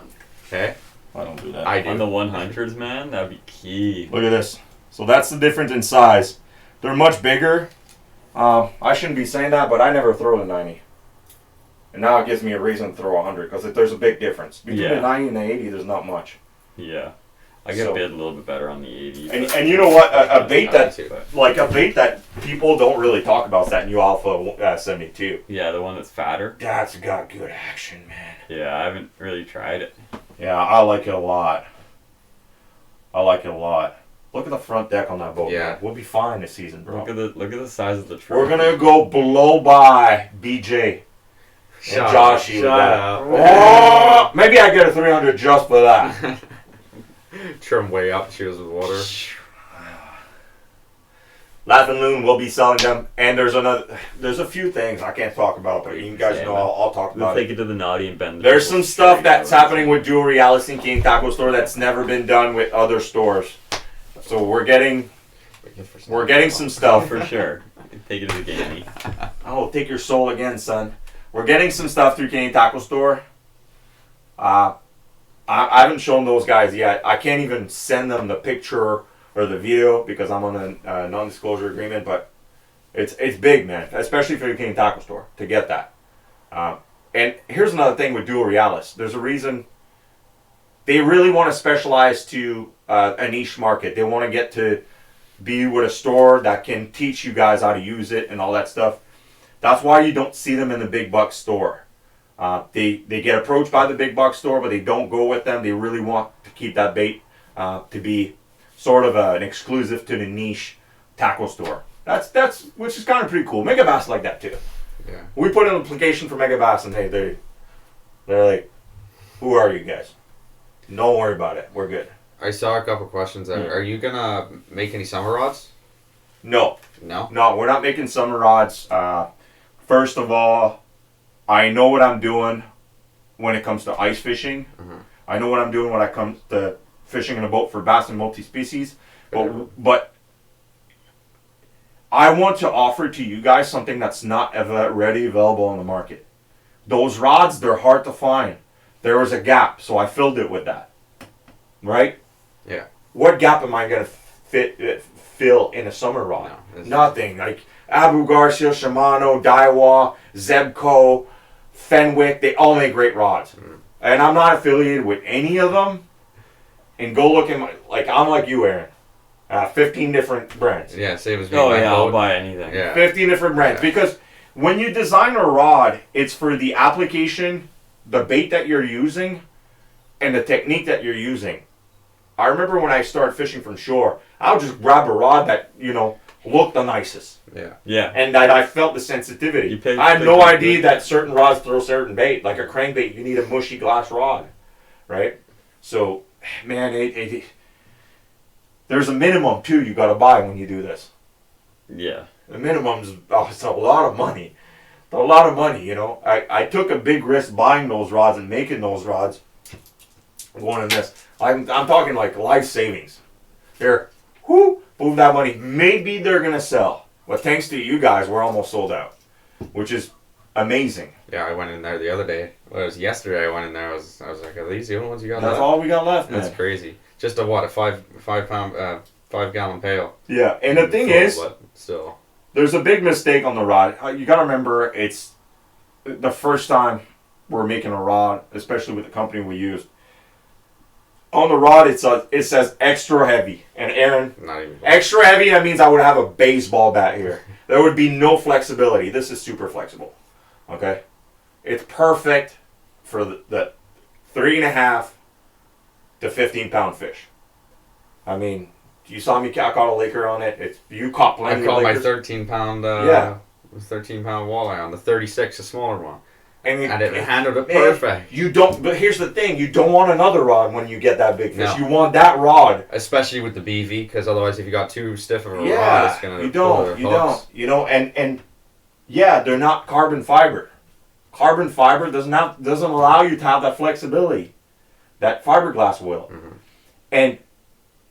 Okay, I don't do that. I do. On the 100s, man, that'd be key. Look at this. So that's the difference in size. They're much bigger. I shouldn't be saying that, but I never throw the 90. And now it gives me a reason to throw 100 because there's a big difference. Between Yeah. the 90 and the 80, there's not much. Yeah. I get So- bid a little bit better on the 80. And you know what? A bait that, But, like a bait that people don't really talk about is that new Alpha 72. yeah, the one that's fatter. That's got good action, man. Yeah, I haven't really tried it. Yeah, I like it a lot. Look at the front deck on that boat. Yeah. Man. We'll be fine this season, bro. Look at the size of the truck. We're gonna go blow by BJ and Joshy with that. Oh, maybe I get a 300 just for that. Trim way up, shoot us with water. Laughing Loon will be selling them, and there's a few things I can't talk about, but you guys know I'll talk We'll about take it. it to the naughty and bend. There's some stuff that's happening with Jewelry Alice and King Taco Store that's never been done with other stores. So we're getting some stuff. for sure. Take it to the gamey. Oh, take your soul again, son. We're getting some stuff through King Taco Store. I haven't shown those guys yet. I can't even send them the picture or the video because I'm on a non-disclosure agreement. But it's big, man, especially for the King Taco Store to get that. And here's another thing with Dual Realis. There's a reason they really want to specialize to a niche market. They want to get to be with a store that can teach you guys how to use it and all that stuff. That's why you don't see them in the big buck store. They get approached by the big box store, but they don't go with them. They really want to keep that bait to be sort of an exclusive to the niche tackle store. That's which is kind of pretty cool. Mega Bass like that too. Yeah. We put in an application for Mega Bass, and they're like, "Who are you guys? Don't worry about it. We're good." I saw a couple questions there. Yeah. Are you gonna make any summer rods? No, No. we're not making summer rods. First of all, I know what I'm doing when it comes to ice fishing. Mhm. I know what I'm doing when it comes to fishing in a boat for bass and multi-species. But I want to offer to you guys something that's not ready available on the market. Those rods, they're hard to find. There was a gap, so I filled it with that. Right? Yeah. What gap am I going to fill in a summer rod? No, Nothing. Like Abu Garcia, Shimano, Daiwa, Zebco, Fenwick, they all make great rods. And I'm not affiliated with any of them. And go look at I'm like you, Aaron. 15 different brands. Yeah, same as me. Oh my yeah, I'll boat. buy anything. Yeah. 15 different brands. Yeah. Because when you design a rod, it's for the application, the bait that you're using, and the technique that you're using. I remember when I started fishing from shore, I would just grab a rod that, looked the nicest. Yeah. Yeah. And that I felt the sensitivity. You pick- I had pick no a idea good- that certain rods throw certain bait. Like a crankbait, you need a mushy glass rod. Right? So, man, there's a minimum, too, you got to buy when you do this. Yeah. The minimum's it's a lot of money. It's a lot of money, I took a big risk buying those rods and making those rods. Going in this. I'm talking like life savings. Move that money. Maybe they're going to sell. But thanks to you guys, we're almost sold out. Which is amazing. Yeah, I went in there the other day. Well, it was yesterday. I went in there. I was like, "Are these the only ones you got That's left?" all we got left, man. That's crazy. Just a 5 gallon pail. Yeah, and the thing Full, is, but still. there's a big mistake on the rod. You got to remember, it's the first time we're making a rod, especially with the company we used. On the rod, it says extra heavy. And Aaron, Not even. extra heavy, that means I would have a baseball bat here. There would be no flexibility. This is super flexible. Okay? It's perfect for the 3.5 to 15-pound fish. I mean, you saw me, I caught a Laker on it. You caught plenty I caught of my Lakers. 13-pound. Yeah. 13-pound walleye on the 36, a smaller one, And and it handled it man, perfect. You don't, but here's the thing, you don't want another rod when you get that big fish. No. You want that rod. Especially with the BV, because otherwise, if you got too stiff of a rod, Yeah, it's gonna. you pull don't, the hooks. and yeah, they're not carbon fiber. Carbon fiber doesn't allow you to have that flexibility that fiberglass will. Mhm. And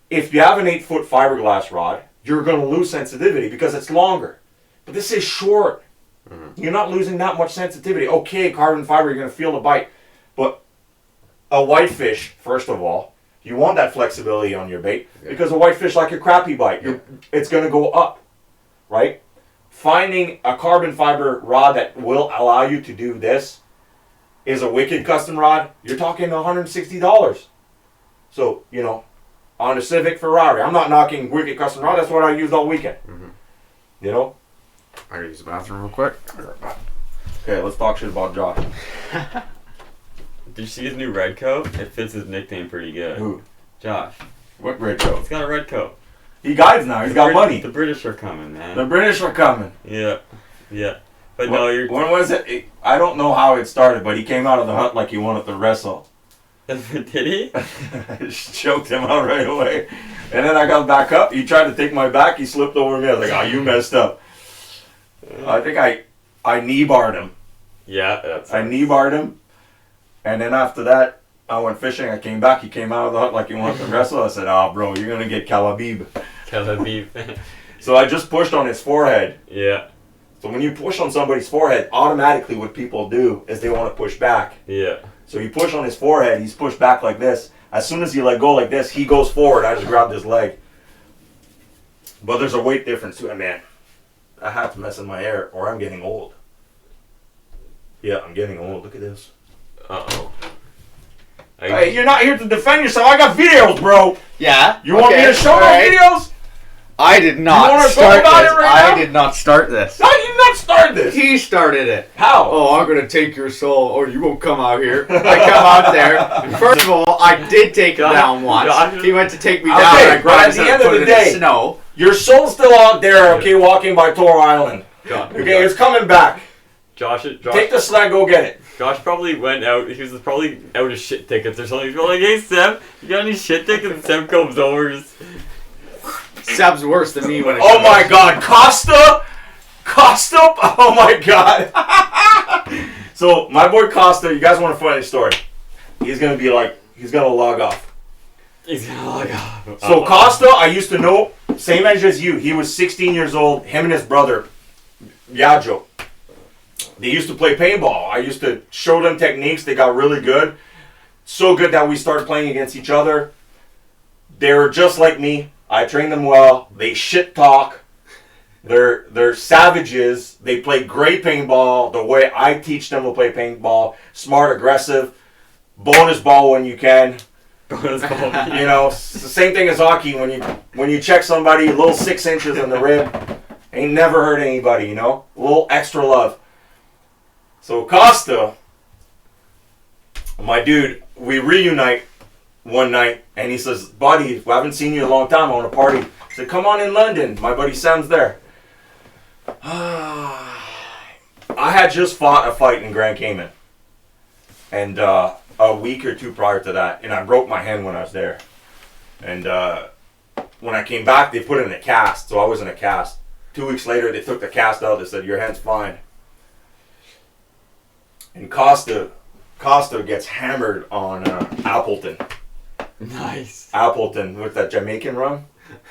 if you have an 8-foot fiberglass rod, you're going to lose sensitivity because it's longer. But this is short. Mhm. You're not losing that much sensitivity. Okay, carbon fiber, you're going to feel the bite. But a whitefish, first of all, you want that flexibility on your bait Yeah. because a whitefish, like a crappie bite, it's going to go up, right? Finding a carbon fiber rod that will allow you to do this is a Wicked custom rod, you're talking $160. So, you know, on a Civic Ferrari. I'm not knocking Wicked custom rod. That's what I used all weekend. You know? I gotta use the bathroom real quick. Okay, let's talk shit about Josh. Did you see his new red coat? It fits his nickname pretty good. Who? Josh. What red coat? He's got a red coat. He guides now. He's got money. The British are coming, man. The British are coming. Yeah. But no, you're... When was it? I don't know how it started, but he came out of the hut like he wanted to wrestle. Did he? I just choked him out right away. And then I got back up. He tried to take my back. He slipped over me. I was like, oh, you messed up. I think I knee barred him. Yeah, that's... I knee barred him. And then after that, I went fishing. I came back. He came out of the hut like he wanted to wrestle. I said, oh, bro, you're going to get Calabib. Calabib. So I just pushed on his forehead. Yeah. So when you push on somebody's forehead, automatically what people do is they want to push back. Yeah. So you push on his forehead, he's pushed back like this. As soon as you let go like this, he goes forward. I just grabbed his leg. But there's a weight difference to it, man. I have to mess in my hair or I'm getting old. Yeah, I'm getting old. Look at this. Uh-oh. Hey, you're not here to defend yourself. I got videos, bro. Yeah. You want me to show those videos? I did not wanna start talk about this. it right now? I did not start this. How did you not start this? He started it. How? Oh, I'm gonna take your soul, or you won't come out here. I come out there. First of all, I did take him down once. He went to take me down. Okay, And I grabbed his at the hand end and of put the it in day- the snow. Your soul's still out there, okay, walking by Toro Island. Okay, it's coming back. Josh, Take the sled, go get it. Josh probably went out. He was probably out of shit tickets or something. He's like, "Hey Seb, you got any shit tickets?" And Seb comes over. Just... Seb's worse than me when it Oh comes my to- God, Costa! Oh my God. So my boy Costa, you guys want a funny story? He's gonna log off. He's gonna log off. So Costa, I used to know, same age as you. He was 16 years old. Him and his brother, Yajo. They used to play paintball. I used to show them techniques. They got really good. So good that we started playing against each other. They were just like me. I trained them well. They shit talk. They're savages. They play great paintball. The way I teach them to play paintball. Smart, aggressive. Bonus ball when you can. Bonus ball. You know, it's the same thing as hockey. When you check somebody, a little 6 inches in the rib, ain't never hurt anybody, you know? A little extra love. So Costa, my dude, we reunite one night, and he says, buddy, I haven't seen you in a long time, I want to party. I said, come on in London. My buddy Sam's there. I had just fought a fight in Grand Cayman. And a week or two prior to that, and I broke my hand when I was there. And when I came back, they put it in a cast, so I was in a cast. 2 weeks later, they took the cast out. They said, your hand's fine. And Costa gets hammered on Appleton. Nice. Appleton with that Jamaican rum.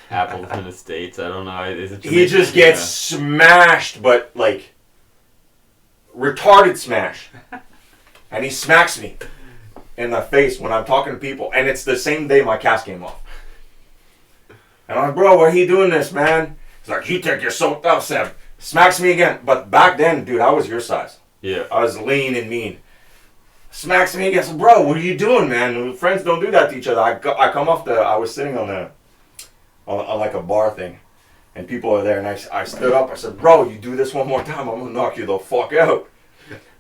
Appleton Estates. I don't know. Is it He just gets smashed, but like retarded smash. And he smacks me in the face when I'm talking to people. And it's the same day my cast came off. And I'm like, bro, why are you doing this, man? He's like, you take your soaked up, Sam. Smacks me again. But back then, dude, I was your size. Yeah. I was lean and mean. Smacks me again. So, bro, what are you doing, man? Friends don't do that to each other. I come off I was sitting on like a bar thing. And people are there. And I stood up. I said, bro, you do this one more time, I'm going to knock you the fuck out.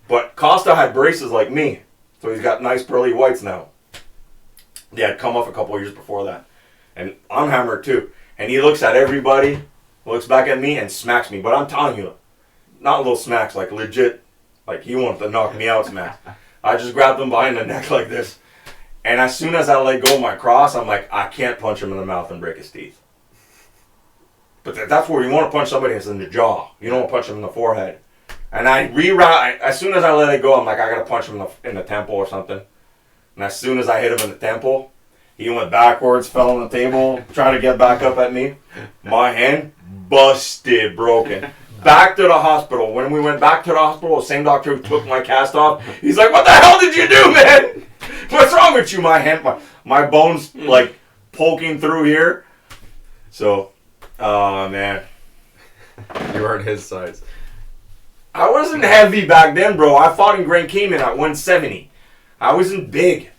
But Costa had braces like me. So he's got nice pearly whites now. They had come off a couple of years before that. And I'm hammered too. And he looks at everybody, looks back at me, and smacks me. But I'm telling you, not little smacks, like legit. Like he wanted to knock me out smacks. I just grabbed him behind the neck like this. And as soon as I let go of my cross, I'm like, I can't punch him in the mouth and break his teeth. But that's where you want to punch somebody is in the jaw. You don't want to punch him in the forehead. And as soon as I let it go, I'm like, I got to punch him in the temple or something. And as soon as I hit him in the temple, he went backwards, fell on the table, trying to get back up at me. My hand busted, broken. Back to the hospital. When we went back to the hospital, the same doctor who took my cast off, he's like, what the hell did you do, man? What's wrong with you? My hand, my bones, like, poking through here. So, man. You weren't his size. I wasn't heavy back then, bro. I fought in Grand Cayman at 170. I wasn't big.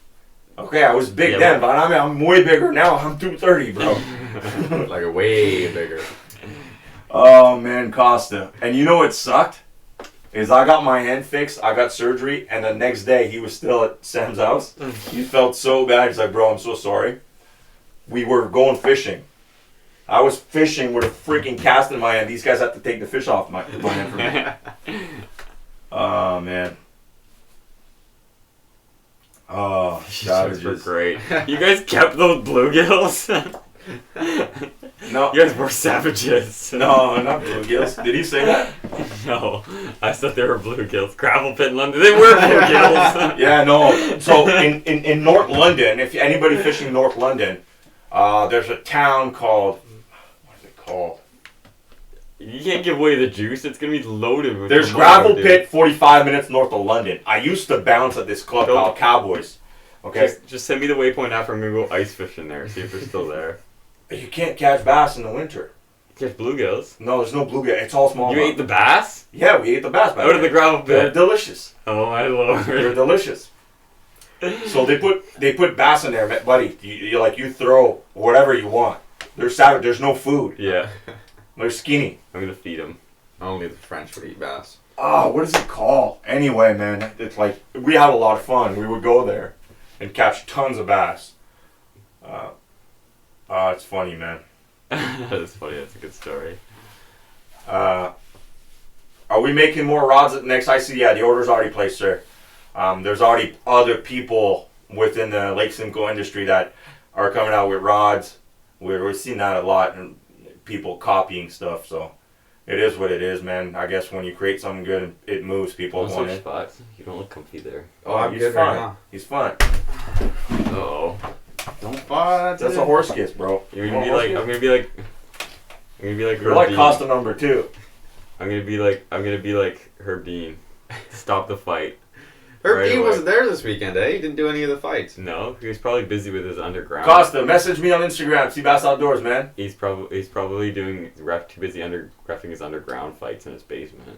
Okay, I was big then, but I'm way bigger now. I'm 230, bro. Like a way bigger. Oh, man, Costa. And you know what sucked? Is I got my hand fixed, I got surgery, and the next day he was still at Sam's house. He felt so bad. He's like, bro, I'm so sorry. We were going fishing. I was fishing with a freaking cast in my hand. These guys had to take the fish off my hand for me. Oh, man. Oh, Those were great. You guys kept those bluegills? No. You guys were savages. No, not bluegills. Did he say that? No. I thought they were bluegills. Gravel pit in London. They were bluegills. Yeah, no. So in North London, if anybody fishing in North London, there's a town called, what is it called? You can't give away the juice. It's going to be loaded with There's Gravel Pit 45 minutes north of London. I used to bounce at this club called Cowboys. Okay? Just send me the waypoint after. I'm going to go ice fishing there. See if they're still there. You can't catch bass in the winter. Catch bluegills. No, there's no bluegill. It's all small. You ate the bass? Yeah, we ate the bass back Out of the there. gravel They're pit. delicious. Oh my lord. They're delicious. So they put bass in there, buddy. You throw whatever you want. They're savage. There's no food. Yeah. They're skinny. I'm going to feed them. Only the French would eat bass. Oh, what is it called? Anyway, man, it's like, we had a lot of fun. We would go there and catch tons of bass. It's funny, man. That's funny. That's a good story. Are we making more rods at the next IC? Yeah, the order's already placed, sir. There's already other people within the Lake Simcoe industry that are coming out with rods. We're seeing that a lot, and people copying stuff, so it is what it is, man. I guess when you create something good and it moves, people Want want some it. spots? You don't look comfy there. Oh, I'm he's good fine. right now. He's fine. Uh-oh. Don't fall. That's a horse kiss, bro. You're You gonna be want like, horse I'm gonna be like You're like Herb Costa number 2. I'm gonna be like Herb Dean. Stop the fight. Herb Right Dean away. wasn't there this weekend, eh? He didn't do any of the fights. No, he was probably busy with his underground. Costa, message me on Instagram. Seabass Outdoors, man. He's probably doing too busy refing his underground fights in his basement.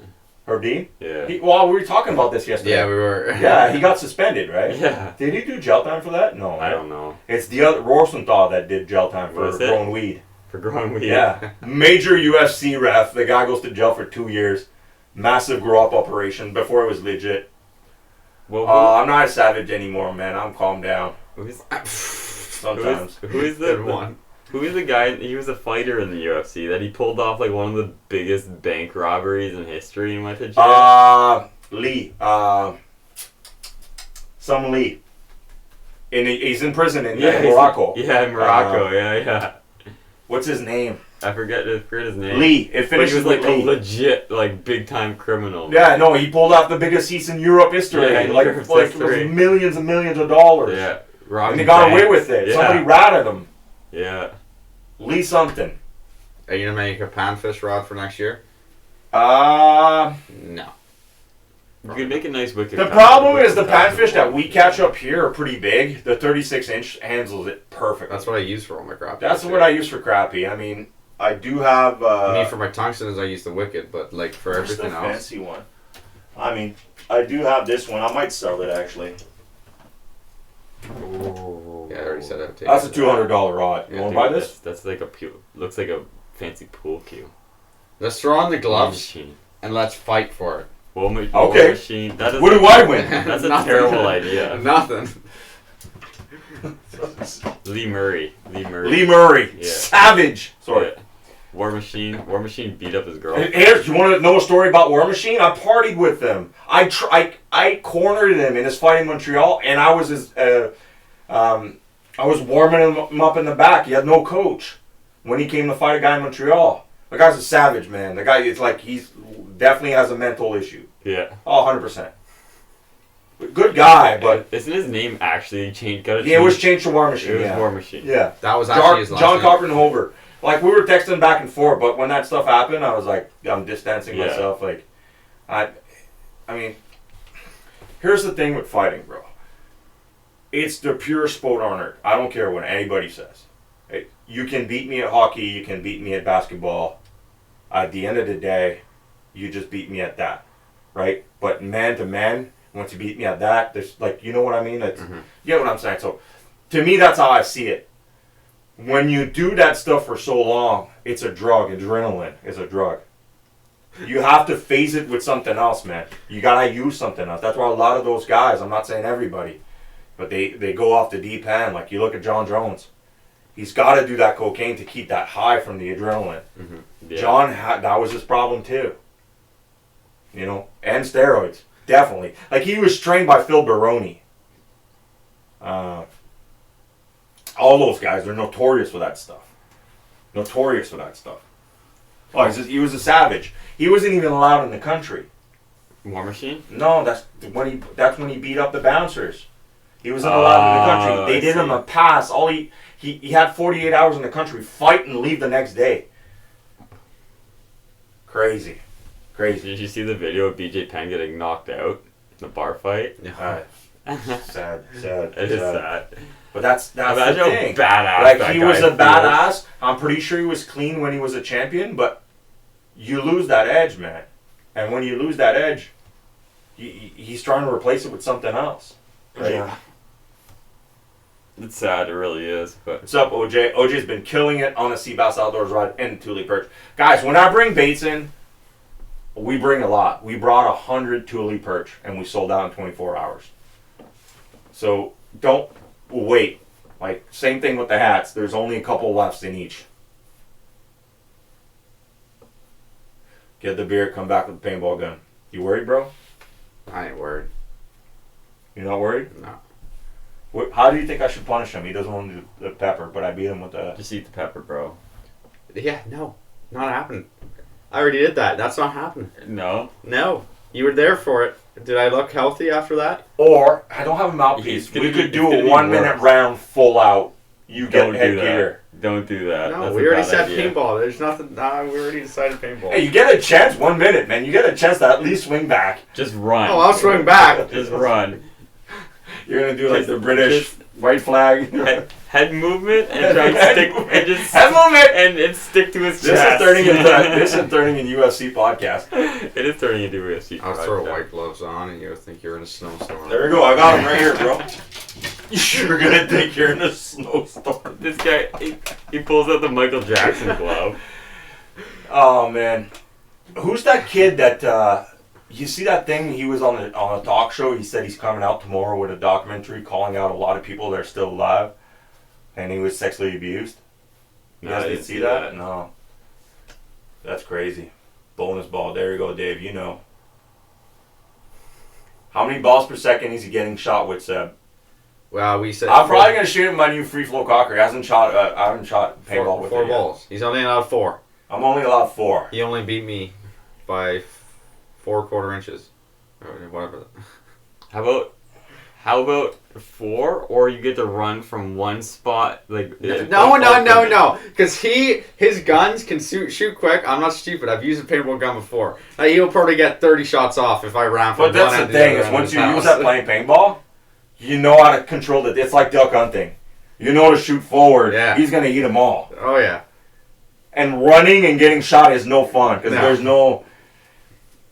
Herb Dean? Yeah. Well, we were talking about this yesterday. Yeah, we were. Yeah, he got suspended, right? Yeah. Did he do jail time for that? No, I don't know. It's the other Rosenthal that did jail time for Was it? growing weed. For growing weed. Yeah. Major UFC ref. The guy goes to jail for 2 years. Massive grow up operation before it was legit. Well, I'm not a savage anymore, man. I'm calmed down. who's Sometimes. who is Good the one. who is the guy? He was a fighter in the UFC that he pulled off like one of the biggest bank robberies in history and went to jail. Lee. Some Lee. He's in prison in Morocco. Yeah, in Morocco. Yeah. What's his name? I forget his name. Lee. It But he finishes was like with a Lee. legit, like big time criminal. Yeah, no, he pulled off the biggest heist in Europe history. Yeah, in like Europe's it history. was millions and millions of dollars. Yeah. And Robbing they got away banks. with it. Yeah. Somebody ratted him. Yeah. Lee something. Are you gonna make a panfish rod for next year? Uh, No. You could make a nice wicked. the problem is the panfish that we catch up here are pretty big. The 36-inch handles it perfect. That's what I use for all my crappie. That's what I use for crappie. I mean, I do have. Me for my tungsten is I use the wicked, but like for Where's everything the else. fancy one? I mean, I do have this one. I might sell it actually. Oh. Yeah, I already said I'd take That's a it. $200 rod. You Yeah, want to buy Dude, this? That's like looks like a fancy pool cue. Let's throw on the gloves Machine. and let's fight for it. Okay. Machine. That is What do I win? That's a Nothing. terrible idea. Nothing. Lee Murray. Lee Murray. Yeah. Savage. Sorry. Yeah. War Machine beat up his girl. Here, you want to know a story about War Machine? I partied with them. I cornered him in his fight in Montreal, and I was I was warming him up in the back. He had no coach when he came to fight a guy in Montreal. The guy's a savage, man. The guy is like, he's definitely has a mental issue. Yeah. Oh, 100%. Good guy, but Isn't his name actually changed? yeah, it was changed to War Machine. It was yeah. War Machine. Yeah. That was actually his last John name. Carpenter Hover. Like, we were texting back and forth, but when that stuff happened, I was like, I'm distancing Yeah. myself. Like, I mean, here's the thing with fighting, bro. It's the pure sport on earth. I don't care what anybody says. You can beat me at hockey. You can beat me at basketball. At the end of the day, you just beat me at that. right? But man to man, once you beat me at that, there's like, you know what I mean? That's, Mhm. You get what I'm saying? So to me, that's how I see it. When you do that stuff for so long, it's a drug. Adrenaline is a drug. You have to phase it with something else, man. You gotta use something else. That's why a lot of those guys, I'm not saying everybody, but they go off the deep end. Like you look at John Jones. He's got to do that cocaine to keep that high from the adrenaline. Mm-hmm. Yeah. John, that was his problem too. You know, and steroids, definitely. Like he was trained by Phil Baroni. All those guys, they're notorious for that stuff. Notorious for that stuff. Oh, he was a savage. He wasn't even allowed in the country. War Machine? No, that's when he beat up the bouncers. He wasn't allowed in the country. They did him a pass. He had 48 hours in the country, fight and leave the next day. Crazy. Did you see the video of BJ Penn getting knocked out in the bar fight? Sad. It is sad. But that's Imagine the how thing. badass Like that he guy was a feels. badass. I'm pretty sure he was clean when he was a champion, but you lose that edge, man. And when you lose that edge, he's trying to replace it with something else. Right? Yeah. It's sad, it really is. But What's up, OJ? OJ's been killing it on the Sea Bass Outdoors ride and Thule Perch. Guys, when I bring baits in, we bring a lot. We brought 100 Thule Perch and we sold out in 24 hours. So don't wait. Like, same thing with the hats. There's only a couple left in each. Get the beer, come back with the paintball gun. You worried, bro? I ain't worried. You're not worried? No. How do you think I should punish him? He doesn't want to do the pepper, but I beat him with the... just eat the pepper, bro. Yeah, no. Not happening. I already did that. That's not happening. No? No. You were there for it. Did I look healthy after that? Or, I don't have a mouthpiece. It's gonna We be- could do it's a gonna be 1 minute worse. round full out. You get Don't do headgear. that. Don't do that. No, That's we a already bad said idea. paintball. There's nothing. Nah, we already decided paintball. Hey, you get a chance, 1 minute, man. You get a chance to at least swing back. Just run. Oh, I'll swing back. Just run. You're gonna do like Just- the British just- white flag. Head movement and try Head to stick movement. and just Head movement. and stick to his This chest. is turning into UFC podcast. It is turning into a UFC. I'll throw podcast. white gloves on and you'll think you're in a snowstorm. There we go. I got him right here, bro. You're gonna think you're in a snowstorm. This guy, he pulls out the Michael Jackson glove. Oh man, who's that kid that? You see that thing? He was on a talk show. He said he's coming out tomorrow with a documentary calling out a lot of people that are still alive, and he was sexually abused. You No, guys I didn't didn't see see that? that. No. That's crazy. Bonus ball. There you go, Dave. You know. How many balls per second is he getting shot with, Seb? Well, we said I'm probably gonna shoot him my new free flow cocker. I haven't shot paintball with four it yet. balls. He's only allowed 4. I'm only allowed 4. He only beat me by 4/4 inches. Or whatever. How about 4, or you get to run from one spot like No. Because his guns can shoot quick. I'm not stupid. I've used a paintball gun before. He'll probably get 30 shots off if I ran from But that's one the end to thing, other is end once of you the use house. that playing paintball, you know how to control it. It's like duck hunting. You know to shoot forward. Yeah. He's going to eat them all. Oh, yeah. And running and getting shot is no fun. Because No. there's no...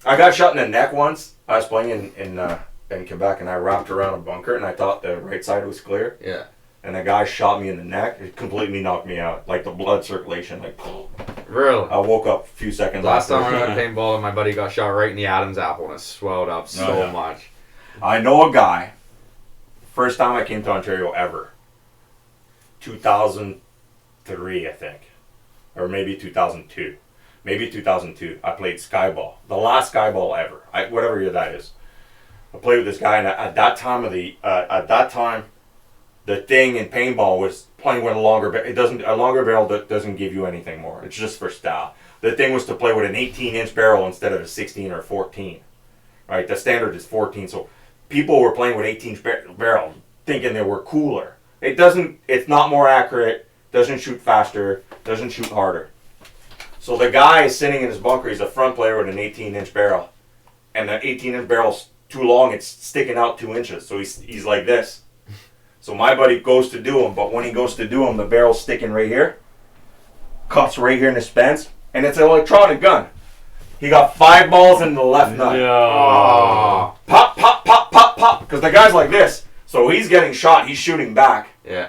I got shot in the neck once. I was playing in Quebec, and I wrapped around a bunker, and I thought the right side was clear. Yeah. And a guy shot me in the neck. It completely knocked me out. Like the blood circulation. Like Really? I woke up a few seconds Last after. time I went paintball, my buddy got shot right in the Adam's apple and it swelled up so yeah. much. I know a guy, first time I came to Ontario ever, 2003 I think, or maybe 2002. Maybe 2002. I played Skyball, the last Skyball ever, whatever year that is. I played with this guy, and at that time, the thing in paintball was playing with a longer barrel. A longer barrel doesn't give you anything more. It's just for style. The thing was to play with an 18-inch barrel instead of a 16 or 14. Right? The standard is 14, so people were playing with 18-inch barrels thinking they were cooler. It's not more accurate, doesn't shoot faster, doesn't shoot harder. So the guy is sitting in his bunker, he's a front player with an 18-inch barrel. And the 18-inch barrel's too long, it's sticking out 2 inches. So he's like this. So my buddy goes to do him, but when he goes to do him, the barrel's sticking right here. Cuts right here in his fence, and it's an electronic gun. He got 5 balls in the left nut. No. Pop, pop, pop, pop, pop. Because the guy's like this. So he's getting shot. He's shooting back. Yeah.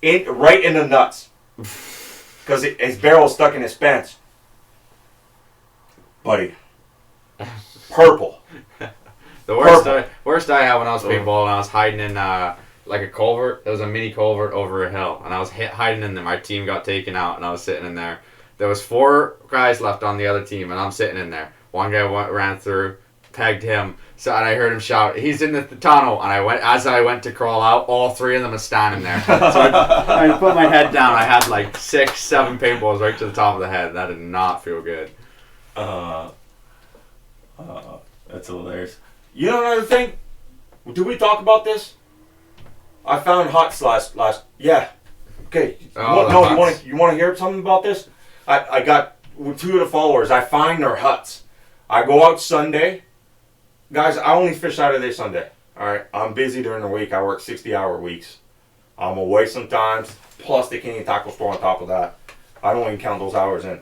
Right in the nuts. Because his barrel's stuck in his pants. Buddy. Purple. The worst I had when I was paintballing, I was hiding in like a culvert. There was a mini culvert over a hill, and I was hiding in there. My team got taken out, and I was sitting in there. There was 4 guys left on the other team, and I'm sitting in there. One guy ran through, pegged him, and I heard him shout, "He's in the tunnel!" And as I went to crawl out, all 3 of them are standing there. So I put my head down. I had like 6, 7 paintballs right to the top of the head. That did not feel good. That's hilarious. You know another thing? Did we talk about this? I found huts last. Yeah. Okay. You want to hear something about this? I got 2 of the followers. I find their huts. I go out Sunday. Guys, I only fish Saturday, Sunday. Alright? I'm busy during the week. I work 60-hour weeks. I'm away sometimes. Plus the Canadian tackle store on top of that. I don't even count those hours in.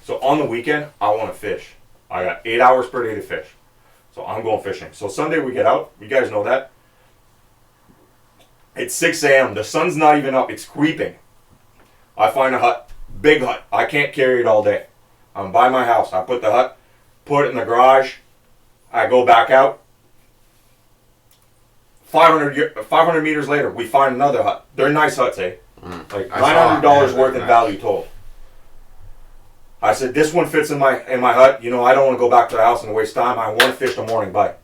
So on the weekend, I want to fish. I got 8 hours per day to fish. So I'm going fishing. So Sunday we get out. You guys know that. It's 6 a.m. The sun's not even up. It's creeping. I find a hut. Big hut. I can't carry it all day. I'm by my house. I put the hut, put it in the garage. I go back out. 500 meters later, we find another hut. They're nice huts, eh? Like $900 worth in value total. I said, this one fits in my hut. You know, I don't want to go back to the house and waste time. I want to fish the morning bite.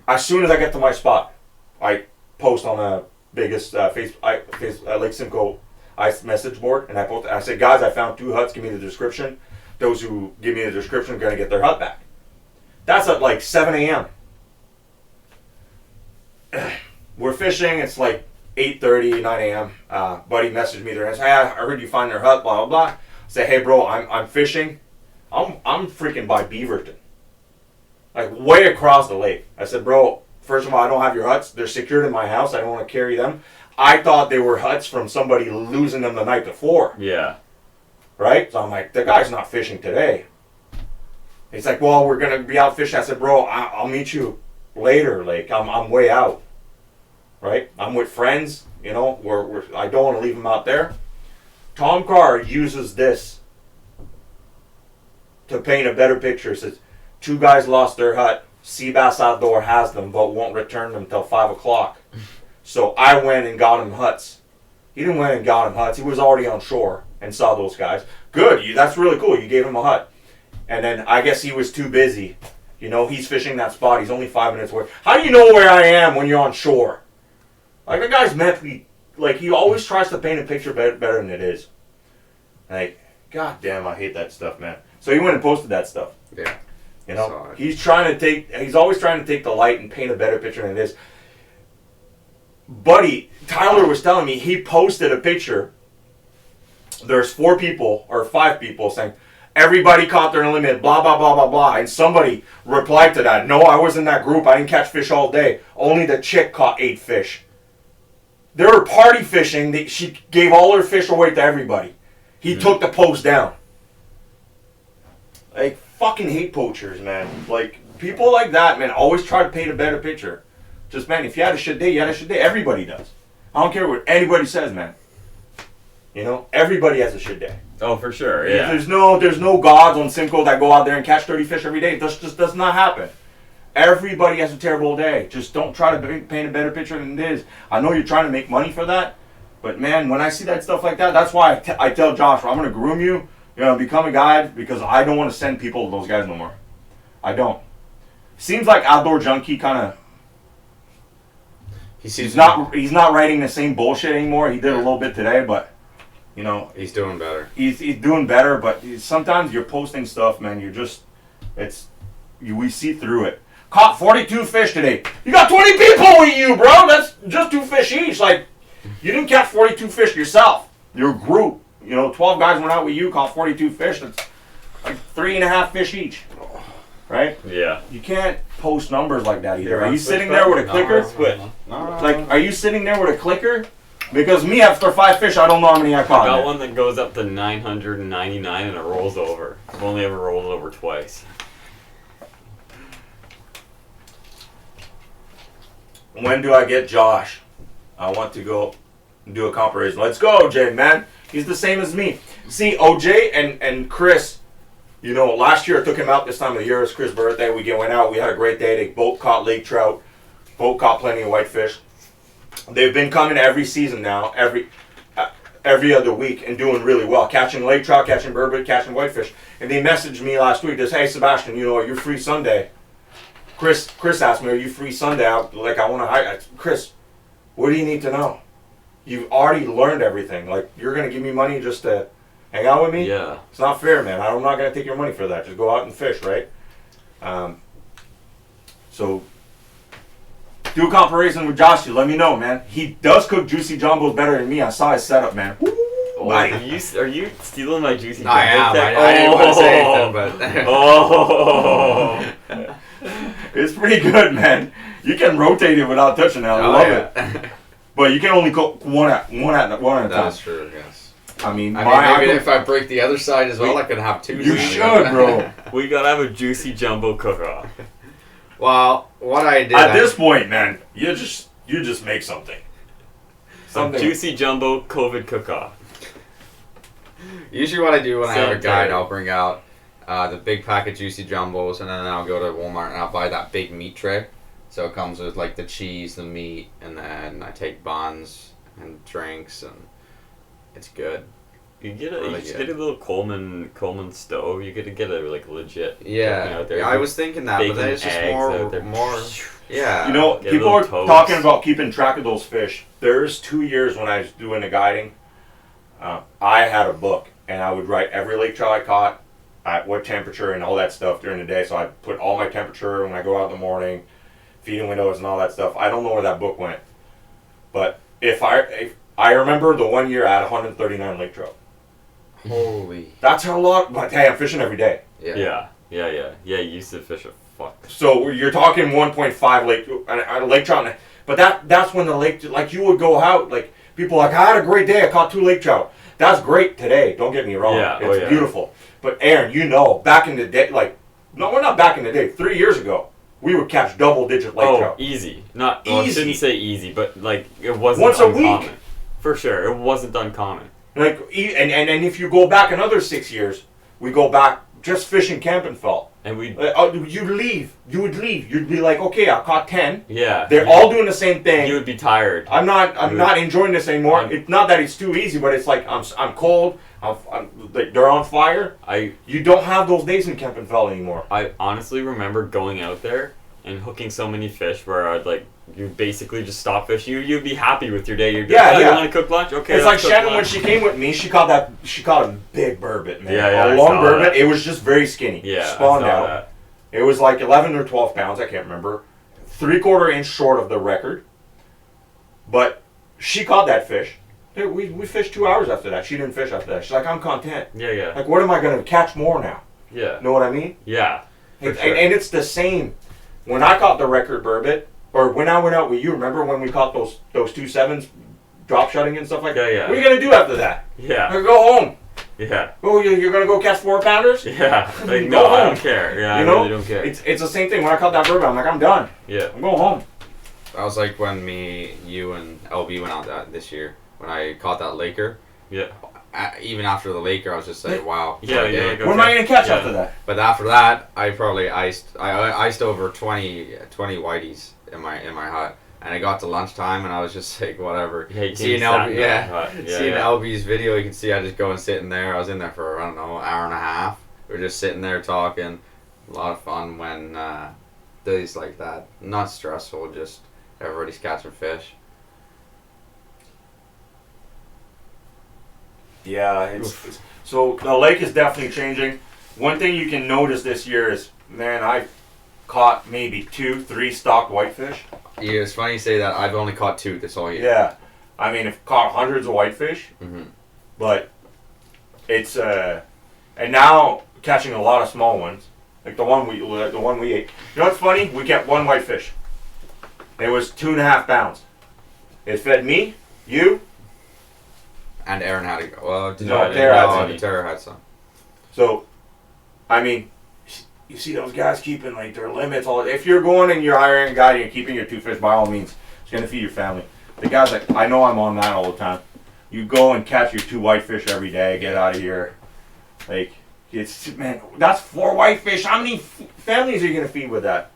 As soon as I get to my spot, I post on the biggest Lake Simcoe ice message board, and I said, guys, I found 2 huts. Give me the description. Those who give me the description are going to get their hut back. That's at like 7 a.m. We're fishing. It's like 8:30, 9 a.m. Buddy messaged me there and said, hey, I heard you find their hut, blah, blah, blah. I say, hey, bro, I'm fishing. I'm freaking by Beaverton. Like, way across the lake. I said, bro, first of all, I don't have your huts. They're secured in my house. I don't want to carry them. I thought they were huts from somebody losing them the night before. Yeah. Right? So I'm like, the guy's not fishing today. He's like, well, we're going to be out fishing. I said, bro, I'll meet you later. Like, I'm way out. Right? I'm with friends. You know, I don't want to leave them out there. Tom Carr uses this to paint a better picture. It says, 2 guys lost their hut. Seabass Outdoor has them, but won't return them till 5 o'clock. So I went and got him huts. He didn't went and got him huts. He was already on shore and saw those guys. Good. That's really cool. You gave him a hut. And then I guess he was too busy. You know, he's fishing that spot. He's only 5 minutes away. How do you know where I am when you're on shore? Like, the guy's mentally, like, he always tries to paint a picture better than it is. Like, god damn, I hate that stuff, man. So he went and posted that stuff. Yeah. You know, he's always trying to take the light and paint a better picture than it is. Buddy, Tyler was telling me he posted a picture. There's 4 people or 5 people saying, everybody caught their limit, blah, blah, blah, blah, blah. And somebody replied to that, no, I was in that group. I didn't catch fish all day. Only the chick caught 8 fish. They were party fishing. She gave all her fish away to everybody. He took the post down. Like, fucking hate poachers, man. Like, people like that, man, always try to paint a better picture. Just, man, if you had a shit day, you had a shit day. Everybody does. I don't care what anybody says, man. You know, everybody has a shit day. Oh, for sure, yeah. There's no gods on Simcoe that go out there and catch 30 fish every day. It just does not happen. Everybody has a terrible day. Just don't try to paint a better picture than it is. I know you're trying to make money for that, but, man, when I see that stuff like that, that's why I tell Josh, I'm going to groom you. You're going to become a guide, because I don't want to send people to those guys no more. I don't. Seems like Outdoor Junkie kind of... He's not writing the same bullshit anymore. He did a little bit today, but, you know... He's doing better. He's doing better, but sometimes you're posting stuff, man, we see through it. Caught 42 fish today. You got 20 people with you, bro! That's just 2 fish each. Like, you didn't catch 42 fish yourself. Your group. You know, 12 guys went out with you, caught 42 fish. That's like 3.5 fish each. Right? Yeah. You can't post numbers like that either. Are you sitting there with a clicker? Switch. Like, are you sitting there with a clicker Because me, after 5 fish, I don't know how many I I caught. got man. one that goes up to 999 and it rolls over. I've only ever rolled it over twice. When do I get Josh? I want to go do a comparison. Let's go, Jay, man. He's the same as me. See, OJ and Chris, you know, last year I took him out this time of the year. It was Chris' birthday. We went out. We had a great day. They both caught lake trout. Both caught plenty of whitefish. They've been coming every season now, every other week, and doing really well. Catching lake trout, catching burbot, catching whitefish. And they messaged me last week. They said, hey, Sebastine, you know, are you free Sunday? Chris asked me, are you free Sunday? I want to hire. Chris, what do you need to know? You've already learned everything. Like, you're going to give me money just to hang out with me? Yeah. It's not fair, man. I'm not going to take your money for that. Just go out and fish, right? So, do a comparison with Josh. Let me know, man. He does cook juicy jumbos better than me. I saw his setup, man. Oh, are you stealing my juicy jumbo? I am. tech? I didn't want to say anything, but Oh. It's pretty good, man. You can rotate it without touching it. I love it. But you can only cook one at a time. That's true. Yes. I mean, Maybe if I break the other side as well, I could have two. You should, bro. We gotta have a juicy jumbo cook-off. Well, what I did At this point, man, you just make something. A juicy jumbo COVID cook-off. Usually what I do when I have a Sounds guide, good. I'll bring out the big pack of juicy jumbos, and then I'll go to Walmart and I'll buy that big meat tray. So it comes with like the cheese, the meat, and then I take buns and drinks, and it's good. You get Really you just good. get a little Coleman stove. You gotta get a like legit. Yeah, cooking out there. I was thinking that, but then it's just Bacon, eggs out there. more. Yeah. You know, Get a people little are toast. talking about keeping track of those fish. There's 2 years when I was doing the guiding. I had a book, and I would write every lake trout I caught, at what temperature, and all that stuff during the day. So I put all my temperature when I go out in the morning, feeding windows, and all that stuff. I don't know where that book went, but if I remember the 1 year I had 139 lake trout. Holy. That's a lot. But hey, I'm fishing every day. Yeah. Yeah. You used to fish a fuck. So you're talking 1.5 lake trout, but that's when the lake, like, you would go out, like, people are like, I had a great day, I caught 2 lake trout. That's great today, don't get me wrong. Yeah, It's beautiful. But Aaron, you know, back in the day, like, no, we're not back in the day, 3 years ago, we would catch double-digit lake trout. Easy. Well, I Easy. shouldn't say easy, but like it wasn't Once a uncommon. week. For sure, it wasn't uncommon. Like, and if you go back another 6 years, we go back just fishing Campenfeld. And we You'd leave. You'd be like, okay, I caught 10. yeah. They're all doing the same thing. You would be tired. I'm not enjoying this anymore. I'm- It's not that it's too easy, but it's like I'm cold. Like, they're on fire. You don't have those days in Kempenfeld anymore. I honestly remember going out there and hooking so many fish where I'd like you basically just stop fishing. You'd be happy with your day. You'd be Yeah, like, oh, yeah. you want to cook lunch? Okay. It's like let's cook Shannon when lunch. she came with me. She caught a big burbot, man. Yeah, I a long saw burbot. that. It was just very skinny. Yeah, spawned I saw out. that. It was like 11 or 12 pounds. I can't remember. 3/4 inch short of the record. But she caught that fish. Dude, we fished 2 hours after that. She didn't fish after that. She's like, I'm content. Yeah. Like, what am I going to catch more now? Yeah. Know what I mean? Yeah. For And, sure. and it's the same. When I caught the record burbot, or when I went out with you, remember when we caught those 2.7s drop shutting and stuff like that? Yeah. What are you going to do after that? Yeah. Go home. Yeah. Oh, you're going to go catch 4-pounders? Yeah. Like, Go no, I home. don't care. Yeah, You I know? really don't care. It's the same thing. When I caught that burbot, I'm like, I'm done. Yeah. I'm going home. That was like when you and LB went out this year. When I caught that Laker. Yeah. Even after the Laker, I was just like, wow. Yeah, what a yeah, day. go- What am I going to catch Yeah. after that? But after that, I probably iced over 20 whiteys in my hut. And I got to lunchtime, and I was just like, whatever. Yeah, you Seeing sat in LB, that hut. Yeah, seeing yeah. LB's video, you can see I just go and sit in there. I was in there for, I don't know, hour and a half. We were just sitting there talking. A lot of fun when days like that. Not stressful, just everybody's catching fish. Yeah, so the lake is definitely changing. One thing you can notice this year is, man, I caught maybe 2-3 stocked whitefish. Yeah, it's funny you say that. I've only caught 2 this whole year. Yeah, I mean, I've caught hundreds of whitefish, Mm-hmm. but it's and now catching a lot of small ones, like the one we ate. You know what's funny? We kept one whitefish. It was 2.5 pounds. It fed me, you, And Aaron had to go. Well, No, Tara had some. Tara had some. So, I mean, you see those guys keeping like their limits. All if you're going and you're hiring a guy and you're keeping your 2 fish, by all means, it's gonna feed your family. The guys like I know I'm on that all the time. You go and catch your 2 whitefish every day. Get out of here. Like it's man, that's 4 whitefish. How many families are you gonna feed with that?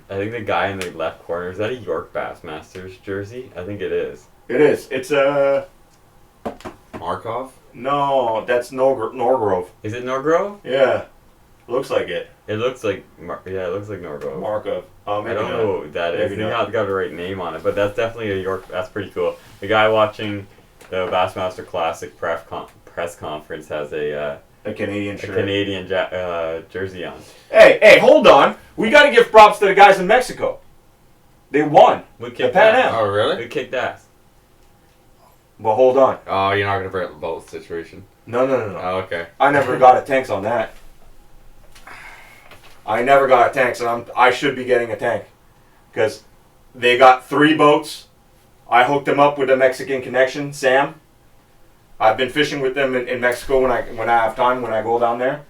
I think the guy in the left corner, is that a York Bassmasters jersey? I think it is. It is. It's Markov? no, that's Norgrove. Is it Norgrove? Yeah, looks like it. It looks like it looks like Norgrove. Markov. Oh, I maybe don't not. know what that is. Maybe It's not. not got the right name on it, but that's definitely a York. That's pretty cool. The guy watching the Bassmaster Classic press conference has a Canadian shirt. Canadian jersey on. Hey, hold on. We got to give props to the guys in Mexico. They won. We The kicked Pan ass. Am. Oh, really? We kicked ass. Well, hold on. Oh, you're not going to bring up the boat situation. No. Oh, okay. I never got a tanks on that. I never got a tanks, and I should be getting a tank. Because they got 3 boats. I hooked them up with a Mexican connection, Sam. I've been fishing with them in Mexico when I have time, when I go down there.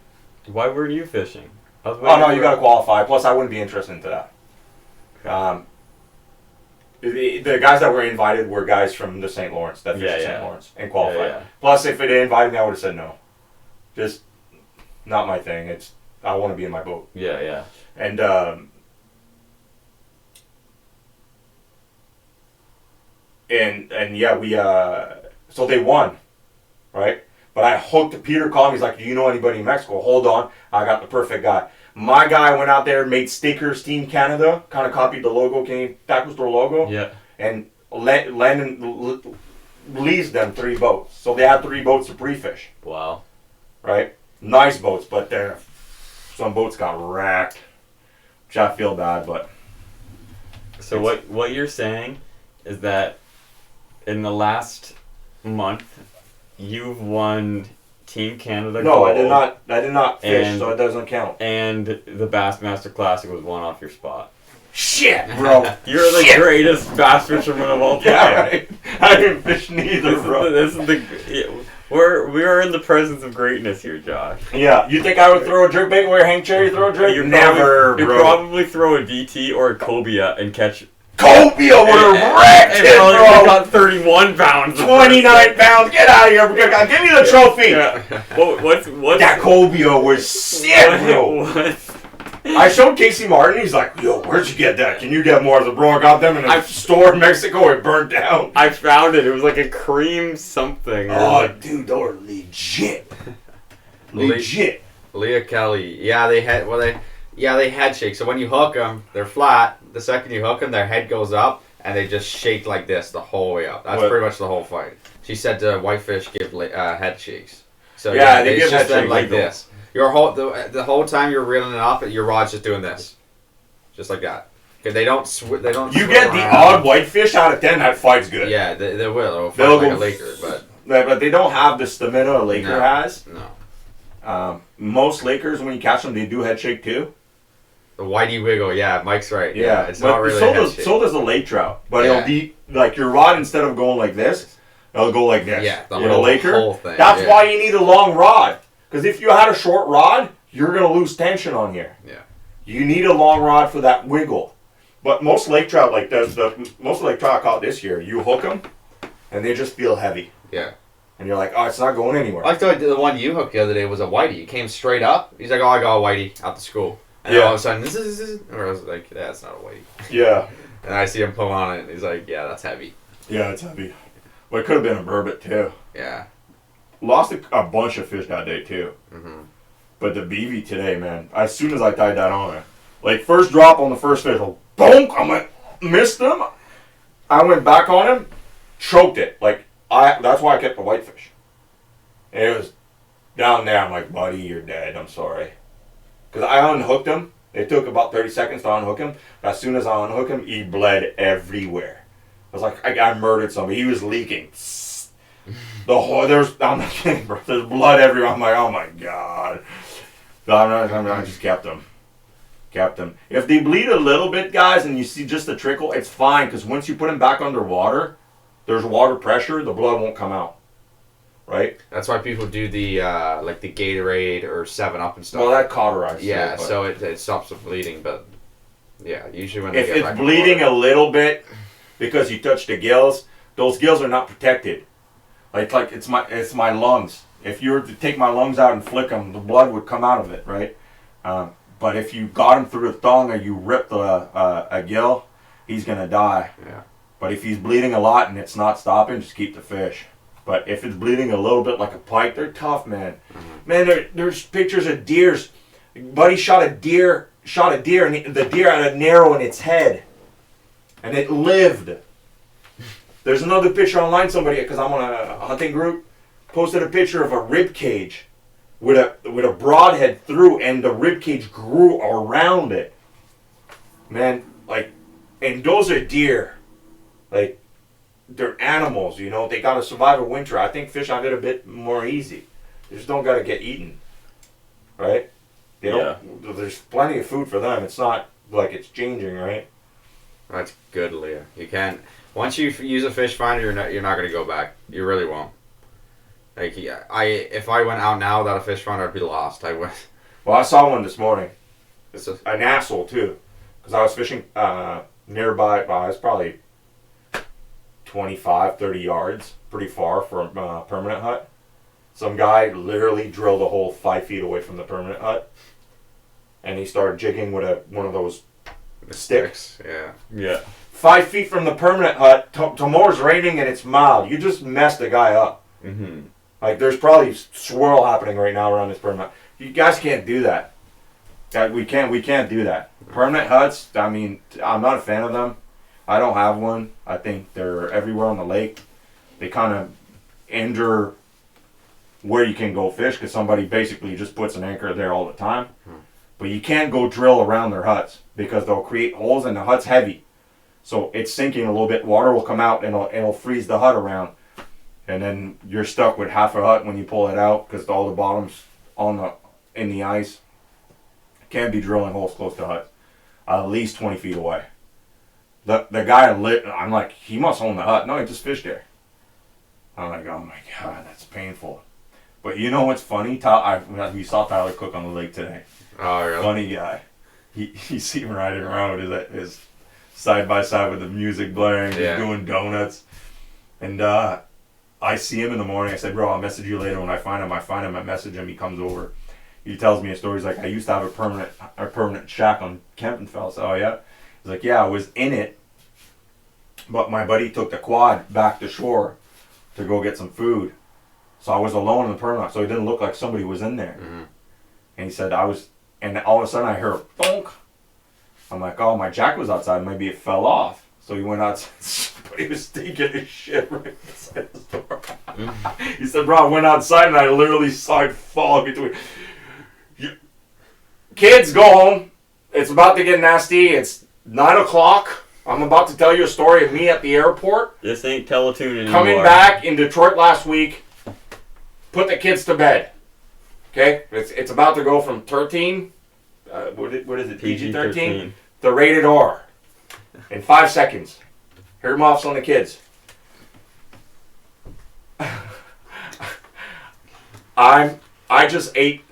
Why weren't you fishing? I was Oh, waiting no, for- you got to qualify. Plus, I wouldn't be interested into that. The guys that were invited were guys from the St. Lawrence, that fish Yeah, St. yeah. Lawrence, and qualified. Yeah. Plus, if they invited me, I would have said no. Just not my thing. I want to be in my boat. Yeah. And yeah, we so they won, right? But I hooked Peter called me. He's like, "Do you know anybody in Mexico?" Hold on, I got the perfect guy. My guy went out there, made Stakers Team Canada, kind of copied the logo, Canadian Tackle Store logo, Yeah. and Landon leased them 3 boats. So they had 3 boats to pre-fish, Wow. right? Nice boats, but some boats got wrecked, which I feel bad, but So what you're saying is that in the last month you've won Team Canada no, gold, I did not fish, And- so it doesn't count. and the Bassmaster Classic was won off your spot. Shit, bro. You're the greatest bass fisherman of all time. Yeah, right. I didn't fish neither, bro. This is we're in the presence of greatness here, Josh. Yeah, you think I would throw a jerk bait where Hank Cherry throw a jerk? You Never, You bro. probably throw a DT or a cobia and catch. Cobia would have wrecked And it, probably bro. got 31 pounds. the first 29 pounds. Get out of here. Give me the trophy. Yeah. What's That Cobia was sick, bro. I showed Casey Martin. He's like, "Yo, where'd you get that? Can you get more?" I said, "Bro, I got them in a store in Mexico. It burnt down." I found it. It was like a cream something. Oh, dude, they were legit. Legit. Leah Kelly. Yeah, they head shake. So when you hook them, they're flat. The second you hook them, their head goes up, and they just shake like this the whole way up. That's What? pretty much the whole fight. She said whitefish give head shakes. So Yeah, they give it's just head shakes, like they do. this. The whole time you're reeling it up, your rod's just doing this, just like that. Because they don't they don't. You swim get the around. odd whitefish out of 10, that fight's good. Yeah, they will. They'll They'll fight like go a Laker, but But they don't have the stamina a Laker No. has. no. Most Lakers, when you catch them, they do head shake too. The whitey wiggle. Yeah, Mike's right. Yeah, it's but not really. so a head does shake. so does the lake trout. But Yeah. it'll be like your rod, instead of going like this, it'll go like this. Yeah, the In a whole- Laker. whole thing, That's yeah. why you need a long rod. Because if you had a short rod, you're gonna lose tension on here. Yeah. You need a long rod for that wiggle. But most lake trout, like most lake trout I caught this year, you hook them, and they just feel heavy. Yeah. And you're like, oh, it's not going anywhere. I thought the one you hooked the other day was a whitey. It came straight up. He's like, "Oh, I got a whitey out to school." And then Yeah. all of a sudden, this is. Or I was like, "Yeah, it's not a whitey." Yeah. And I see him pull on it, and he's like, "Yeah, that's heavy." Yeah, it's heavy. But it could have been a burbot too. Yeah. Lost a bunch of fish that day too. Mm-hmm. But the BV today, man, as soon as I tied that on, like first drop on the first fish, bonk, I'm like, missed him. I went back on him, choked it. That's why I kept the whitefish. And it was down there. I'm like, buddy, you're dead. I'm sorry. Because I unhooked him. It took about 30 seconds to unhook him. But as soon as I unhooked him, he bled everywhere. I was like, I murdered somebody. He was leaking. I'm not kidding, bro. There's blood everywhere. I'm like, oh my god. No, I just kept them. Kept them. If they bleed a little bit, guys, and you see just a trickle, it's fine. Because once you put them back underwater, there's water pressure. The blood won't come out. right? That's why people do the like the Gatorade or 7-Up and stuff. Well, that cauterizes yeah, it. But so it stops the bleeding, but yeah, usually when they if get it's back in bleeding water- a little bit because you touched the gills, those gills are not protected. Like it's my lungs. If you were to take my lungs out and flick them, the blood would come out of it, right? But if you got him through the thong or you ripped a gill, he's gonna die. Yeah. But if he's bleeding a lot and it's not stopping, just keep the fish. But if it's bleeding a little bit like a pike, they're tough, man. Mm-hmm. Man, there's pictures of deers. Buddy shot a deer, and the deer had an arrow in its head, and it lived. There's another picture online. Somebody, because I'm on a hunting group, posted a picture of a rib cage with a broadhead through, and the rib cage grew around it. Man, like, and those are deer. Like, they're animals, you know. They gotta survive a winter. I think fish have it a bit more easy. They just don't gotta get eaten, right? They don't. There's plenty of food for them. It's not like it's changing, right? That's good, Leah. You can't. Once you use a fish finder, you're not gonna go back. You really won't. Like if I went out now without a fish finder, I'd be lost. I would. Well, I saw one this morning. It's an asshole too, because I was fishing nearby. It's probably 25, 30 yards, pretty far from a permanent hut. Some guy literally drilled a hole 5 feet away from the permanent hut, and he started jigging with one of those sticks. Yeah. Yeah. 5 feet from the permanent hut. Tomorrow's raining and it's mild. You just messed the guy up. Mm-hmm. Like, there's probably swirl happening right now around this permanent. You guys can't do that. We can't do that. Permanent huts, I mean, I'm not a fan of them. I don't have one. I think they're everywhere on the lake. They kind of hinder where you can go fish because somebody basically just puts an anchor there all the time. But you can't go drill around their huts because they'll create holes and the hut's heavy. So it's sinking a little bit. Water will come out and it'll freeze the hut around. And then you're stuck with half a hut when you pull it out because all the bottom's in the ice. Can't be drilling holes close to huts. At least 20 feet away. The guy I'm like, he must own the hut. No, he just fished there. I'm like, oh my God, that's painful. But you know what's funny? We saw Tyler Cook on the lake today. Oh, really? Funny guy. He seen him riding around with his side by side with the music blaring, just doing donuts. And I see him in the morning. I said, bro, I'll message you later when I find him. I message him. He comes over. He tells me a story. He's like, I used to have a permanent shack on Kempenfeld. So, oh yeah. He's like, yeah, I was in it, but my buddy took the quad back to shore to go get some food. So I was alone in the permanent, so it didn't look like somebody was in there. Mm-hmm. And he said, and all of a sudden I heard a bonk. I'm like, oh, my jack was outside. Maybe it fell off. So he went outside, but he was taking his shit right beside the door. He said, bro, I went outside and I literally saw it fall between. Kids, go home. It's about to get nasty. It's 9 o'clock. I'm about to tell you a story of me at the airport. This ain't Teletoon anymore. Coming back in Detroit last week. Put the kids to bed. Okay? It's about to go from 13, what is it, PG-13, to rated R. In 5 seconds. Earmuffs on the kids. I just ate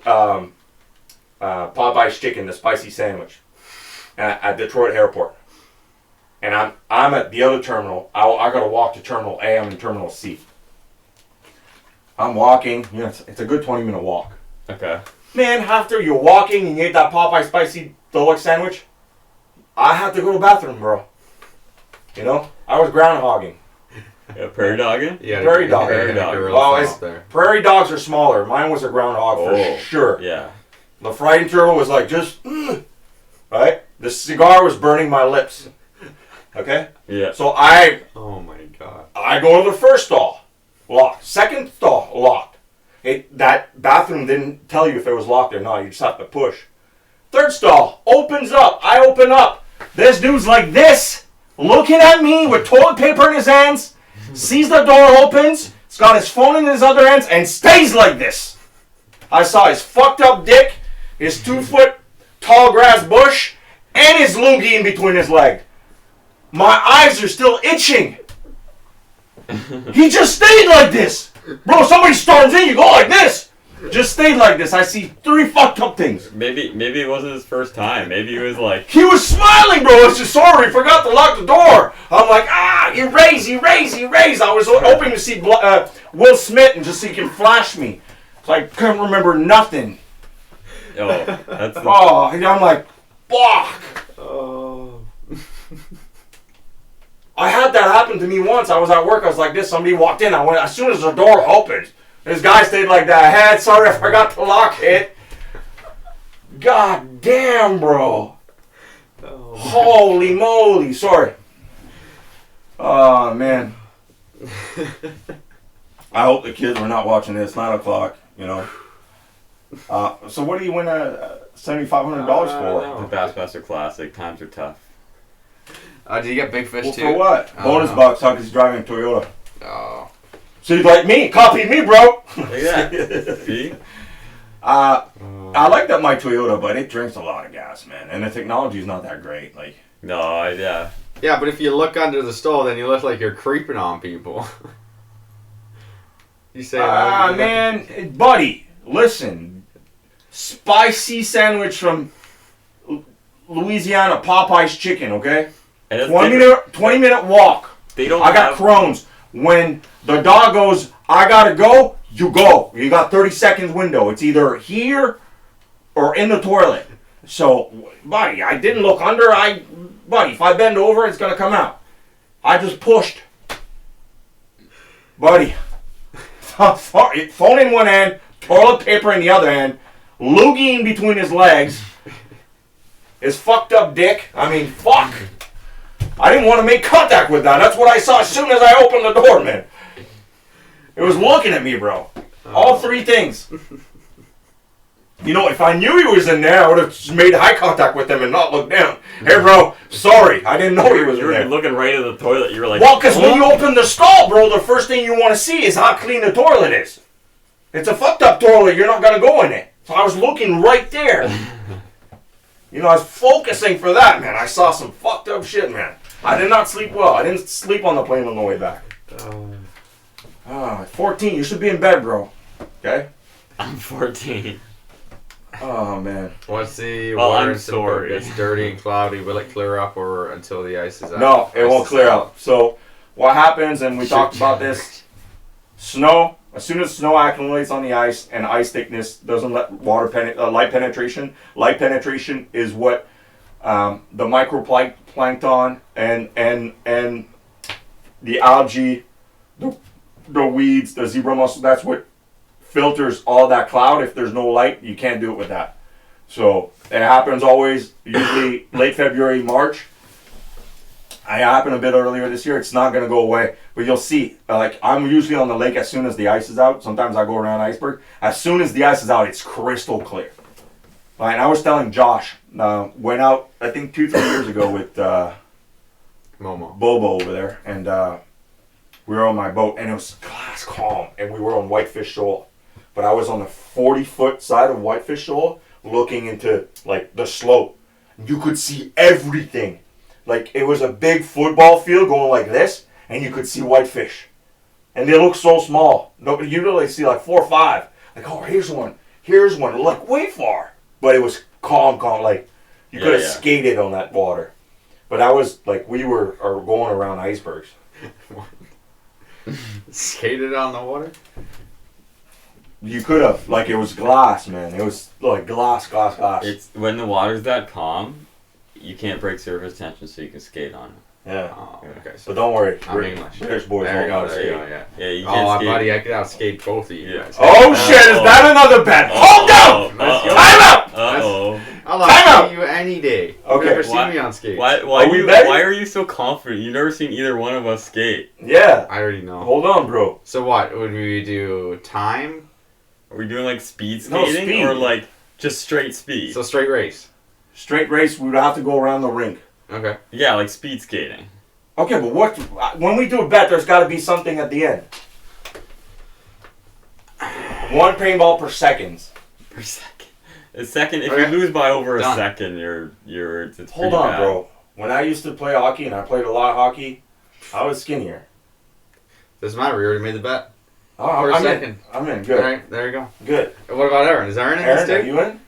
Popeye's chicken, the spicy sandwich, at Detroit Airport. And I'm at the other terminal. I gotta walk to Terminal A. I'm in Terminal C. I'm walking. You know, it's a good 20-minute walk. Okay. Man, after you're walking and you ate that Popeye spicy deluxe sandwich, I had to go to the bathroom, bro. You know, I was groundhogging. Yeah, prairie dogging? Yeah, Prairie dog. Well, Prairie dogs are smaller. Mine was a groundhog for sure. Yeah. The frightened turtle was like just, right? The cigar was burning my lips. Okay? Yeah. So oh my God. I go to the first stall, locked. Second stall, locked. That bathroom didn't tell you if it was locked or not. You just have to push. Third stall opens up. I open up. This dude's like this, looking at me with toilet paper in his hands, sees the door opens, he's got his phone in his other hands, and stays like this. I saw his fucked up dick, his 2-foot tall grass bush, and his loogie in between his leg. My eyes are still itching. He just stayed like this. Bro, somebody storms in, you go like this. Just stayed like this. I see 3 fucked up things. Maybe it wasn't his first time. Maybe he was like, He was smiling, bro. I said, sorry, forgot to lock the door. I'm like, erase. I was hoping to see Will Smith and just so he can flash me. So I couldn't remember nothing. oh, that's Oh, and I'm like, fuck. Oh. I had that happen to me once. I was at work. I was like this. Somebody walked in. I went as soon as the door opened. This guy stayed like that. Hey, sorry, I forgot to lock it. God damn, bro. Oh. Holy moly. Sorry. Oh, man. I hope the kids were not watching this. 9 o'clock, you know. So what do you win $7,500 for? the Bassmaster Classic. Times are tough. Did you get big fish Well, too? for what? Bonus know. bucks, how he's driving a Toyota. Oh. So he's like me. Copied me, bro. Look at that. See? I like that my Toyota, but it drinks a lot of gas, man. And the technology is not that great. Like, No, yeah. Yeah, but if you look under the stove, then you look like you're creeping on people. You say that? man, buddy, listen. Spicy sandwich from Louisiana Popeye's Chicken, okay? And it's 20-minute walk. They don't I got have, Crohn's. When the dog goes, I gotta go, you go. You got 30 seconds window. It's either here or in the toilet. So, buddy, I didn't look under. Buddy, if I bend over, it's gonna come out. I just pushed. Buddy, phone in one hand, toilet paper in the other hand, loogie in between his legs, his fucked up dick. I mean, fuck. I didn't want to make contact with that. That's what I saw as soon as I opened the door, man. It was looking at me, bro. All 3 things. You know, if I knew he was in there, I would have just made eye contact with him and not looked down. Hey, bro, sorry. I didn't know he was in You were there. looking right at the toilet. You were like, Well, because when you open the stall, bro, the first thing you want to see is how clean the toilet is. It's a fucked up toilet. You're not going to go in it. So I was looking right there. You know, I was focusing for that, man. I saw some fucked up shit, man. I did not sleep well. I didn't sleep on the plane on the way back. 14. You should be in bed, bro. Okay? I'm 14. Oh, man. What's the Well, water I'm in Simcoe sorry. gets dirty and cloudy? Will it clear up or until the ice is out? No, it Ice won't is clear out. up. So what happens, and we talked about this, snow, as soon as snow accumulates on the ice and ice thickness doesn't let water light penetration. Light penetration is what the microplankton and the algae, the weeds, the zebra mussel, that's what filters all that cloud. If there's no light, you can't do it with that. So it happens always, usually late February, March. I happened a bit earlier this year. It's not going to go away. But you'll see, like, I'm usually on the lake as soon as the ice is out. Sometimes I go around Iceberg. As soon as the ice is out, it's crystal clear. And I was telling Josh, went out, I think 2-3 years ago with Momo. Bobo over there. And we were on my boat, and it was glass calm. And we were on Whitefish Shoal. But I was on the 40-foot side of Whitefish Shoal, looking into, like, the slope. You could see everything. Like, it was a big football field going like this, and you could see whitefish. And they look so small. Nobody, you really see like 4 or 5. Like, oh, here's one. Like, way far. But it was calm, like, you could have skated on that water. But I was, like, we were going around icebergs. Skated on the water? You could have. Like, it was glass, man. It was, like, glass. It's when the water's that calm, you can't break surface tension, so you can skate on it. Yeah. Oh, okay. But don't worry. I'm English. British boys There you all know go. how to There you skate. go. Yeah. Yeah, you can't Oh, skate. buddy, I could outskate both of you Yeah. guys. Oh, shit. Is that another bet? Hold down! Let's go. Time out! Uh-oh. I'll Time outskate out! you any day. Okay, You've never seen why- me on skates. Why Are we ready? why are you so confident? You've never seen either one of us skate. Yeah. I already know. Hold on, bro. So what? Would we do time? Are we doing like speed No, skating speed. or like just straight speed? So straight race. Straight race, we would have to go around the rink. Okay. Yeah, like speed skating. Okay, but when we do a bet, there's got to be something at the end. 1 paintball per second. Per second. A second. If Okay. you lose by over a Done. second, it's Hold pretty on, bad. bro. When I used to play hockey, and I played a lot of hockey, I was skinnier. Doesn't matter. We already made the bet. Oh, For a I'm second. in. I'm in. All Good. right, there you go. Good. And what about Aaron? Is Aaron in Aaron, this are too? you in?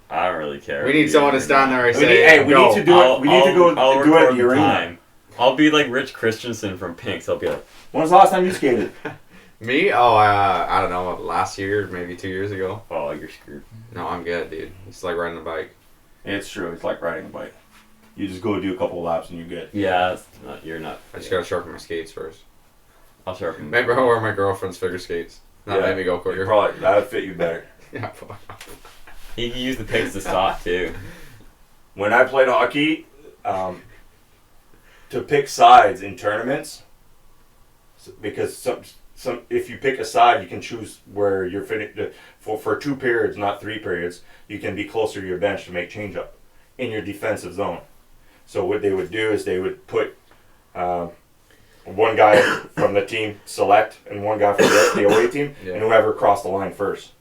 I don't really care. We need someone to stand there and We need, say, hey, we go. need to do it. We need to go I'll do it at record the arena. time. I'll be like Rich Christensen from Pinks. I'll be like, When was the last time you skated? Me? Oh, I don't know. Last year, maybe 2 years ago. oh, you're screwed. No, I'm good, dude. It's like riding a bike. It's true. It's like riding a bike. You just go do a couple of laps and you're good. Yeah, you're not. I just gotta sharpen my skates first. I'll sharpen. Maybe I'll wear my girlfriend's figure skates. That Yeah. made me go You quicker. probably that would fit you better. Yeah. He can use the picks to stop too. When I played hockey, to pick sides in tournaments, because some if you pick a side, you can choose where you're fitting for 2 periods, not 3 periods. You can be closer to your bench to make change up in your defensive zone. So what they would do is they would put one guy from the team select and one guy from the away team, Yeah. and whoever crossed the line first.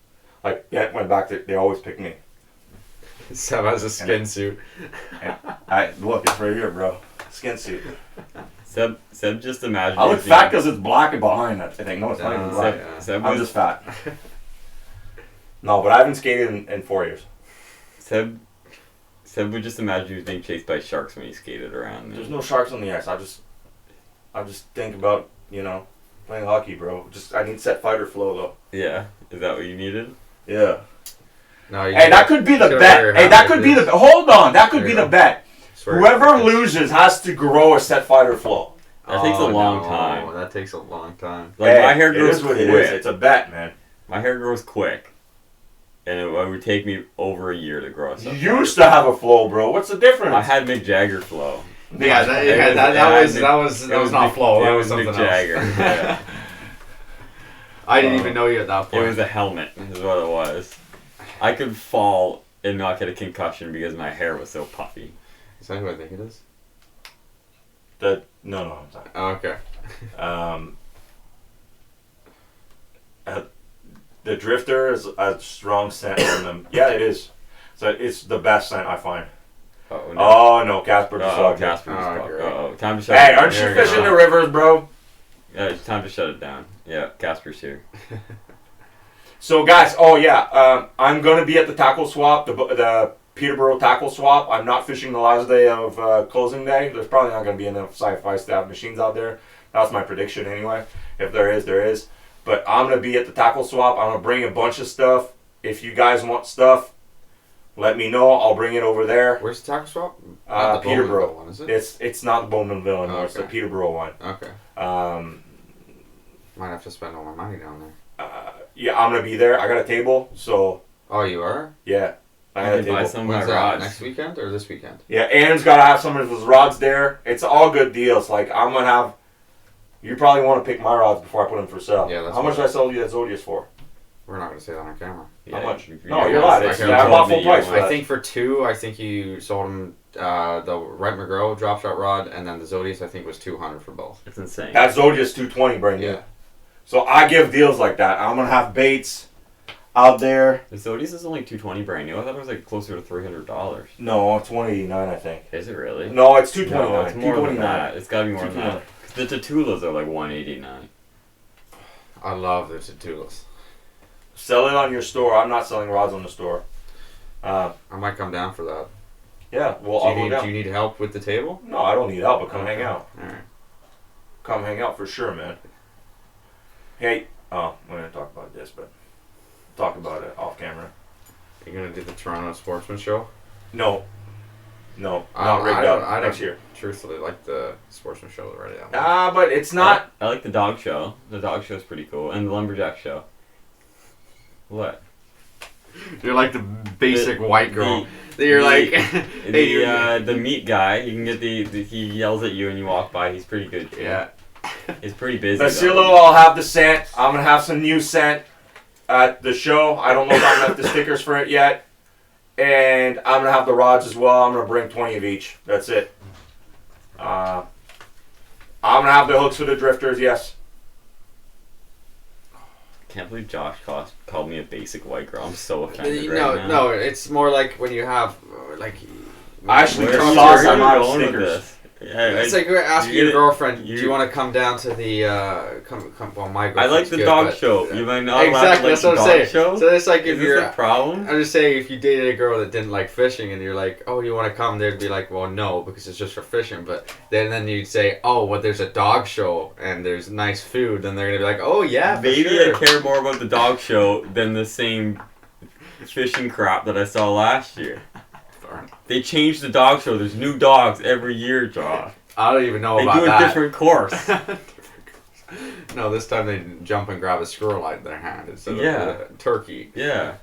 Like that went back to they always pick me. Seb has a skin suit. Look, it's right here, bro. Skin suit. Seb just imagine. I look fat because it's black and behind. I think no, it's not even black. Seb I'm was just fat. No, but I haven't skated in 4 years. Seb would just imagine he was being chased by sharks when he skated around. There's no sharks on the ice. I just think about playing hockey, bro. I need set fighter flow though. Yeah, is that what you needed? Yeah. No, you Hey, that could be the gotta wear bet. your Hey, hat that like could be this. the. Hold on, that could There be you the go. bet. Swear. Whoever loses has to grow a set fighter flow. That takes a long no, time. That takes a long time. Like Hey, my hair it grows is what quick. it is. It's a bet, man. My hair grows quick, and it would take me over a year to grow. You used to have a flow, bro. What's the difference? I had Mick Jagger flow. Yeah, that was not Mick- flow. it That was was something Mick Jagger. else. Yeah. I didn't even know you at that It point. was a helmet, is what it was. I could fall and not get a concussion because my hair was so puffy. Is that who I think it is? No, I'm sorry. Oh, okay. The Drifter is a strong scent on them. Yeah, it is. So it's the best scent I find. Oh no. Oh no, Casper just Oh, saw it. Casper Oh, just great. oh, time to shut Hey, it down. aren't you There you fishing go. the rivers, bro? Yeah, it's time to shut it down. Yeah, Casper's here. So guys, I'm gonna be at the tackle swap, the Peterborough tackle swap. I'm not fishing the last day of closing day. There's probably not gonna be enough sci-fi staff machines out there. That's my prediction anyway. If there is, there is. But I'm gonna be at the tackle swap. I'm gonna bring a bunch of stuff. If you guys want stuff, let me know. I'll bring it over there. Where's the tackle swap? Not the Peterborough Bowmanville one, is it? It's not the Bowmanville anymore. It's the Okay. Peterborough one. Okay. Might have to spend all my money down there. Yeah, I'm gonna be there. I got a table, so Oh, you are? yeah, I I got a can buy table. some of When's my that? rods. Next weekend or this weekend? Yeah, Aaron's gotta have some of his rods there. It's all good deals. Like I'm gonna have. You probably want to pick my rods before I put them for sale. Yeah, that's How much what- did I sell you that Zodius for? We're not going to say that on camera. Yeah, How much? you- No, you you're gotta right. say- It's- you I told bought me full you price wanted- for I think for two, I think you sold them the Right McGraw drop shot rod, and then the Zodius I think was 200 for both. It's insane. That Zodius 220 brand new. Yeah. So I give deals like that. I'm gonna have baits out there. The Zodius is only $220 brand new. I thought it was like closer to $300. No, it's 189 I think. Is it really? No, it's 229. No, it's more than 229. that. It's gotta be more than that. 'Cause the Tatulas are like $189. I love the Tatulas. Sell it on your store. I'm not selling rods on the store. I might come down for that. Yeah, well, Do I'll you, go need, down. do you need help with the table? No, I don't need help, but come hang out. Alright. Come hang out for sure, man. Hey, we're gonna talk about this, but talk about it off camera. You gonna do the Toronto Sportsman Show? No, not rigged up. I Next don't year. truthfully like the Sportsman Show already. But it's not. I like the dog show. The dog show's pretty cool. And the lumberjack show. What? You're like the basic The- white girl. the- You're the- like, hey, you're, The meat guy, you can get he yells at you and you walk by. He's pretty good. yeah. He's pretty busy. The though. silo, I'll have the scent. I'm gonna have some new scent at the show. I don't know if I'm gonna have the stickers for it yet. And I'm gonna have the rods as well. I'm gonna bring 20 of each. That's it. I'm gonna have the hooks for the drifters, yes. Can't believe Josh called me a basic white girl. I'm so offended right now. No, it's more like when you have like. I actually Where took are sauce you on my going with stickers. this? It's like asking your girlfriend, "Do you want to come down to the Well, my girlfriend's I like the good, dog but- show. You might not Exactly, like that's what the I'm dog saying. show. So it's like if Is you're this a problem? I'm just saying, if you dated a girl that didn't like fishing, and you're like, "Oh, you want to come?" They'd be like, "Well, no, because it's just for fishing." But then you'd say, "Oh, well, there's a dog show and there's nice food," and they're gonna be like, "Oh yeah, for Maybe sure." I care more about the dog show than the same fishing crap that I saw last year. They changed the dog show. There's new dogs every year, Josh. I don't even know They about do a that. different course. No, this time they jump and grab a squirrel out of their hand instead of Yeah. a turkey. Yeah.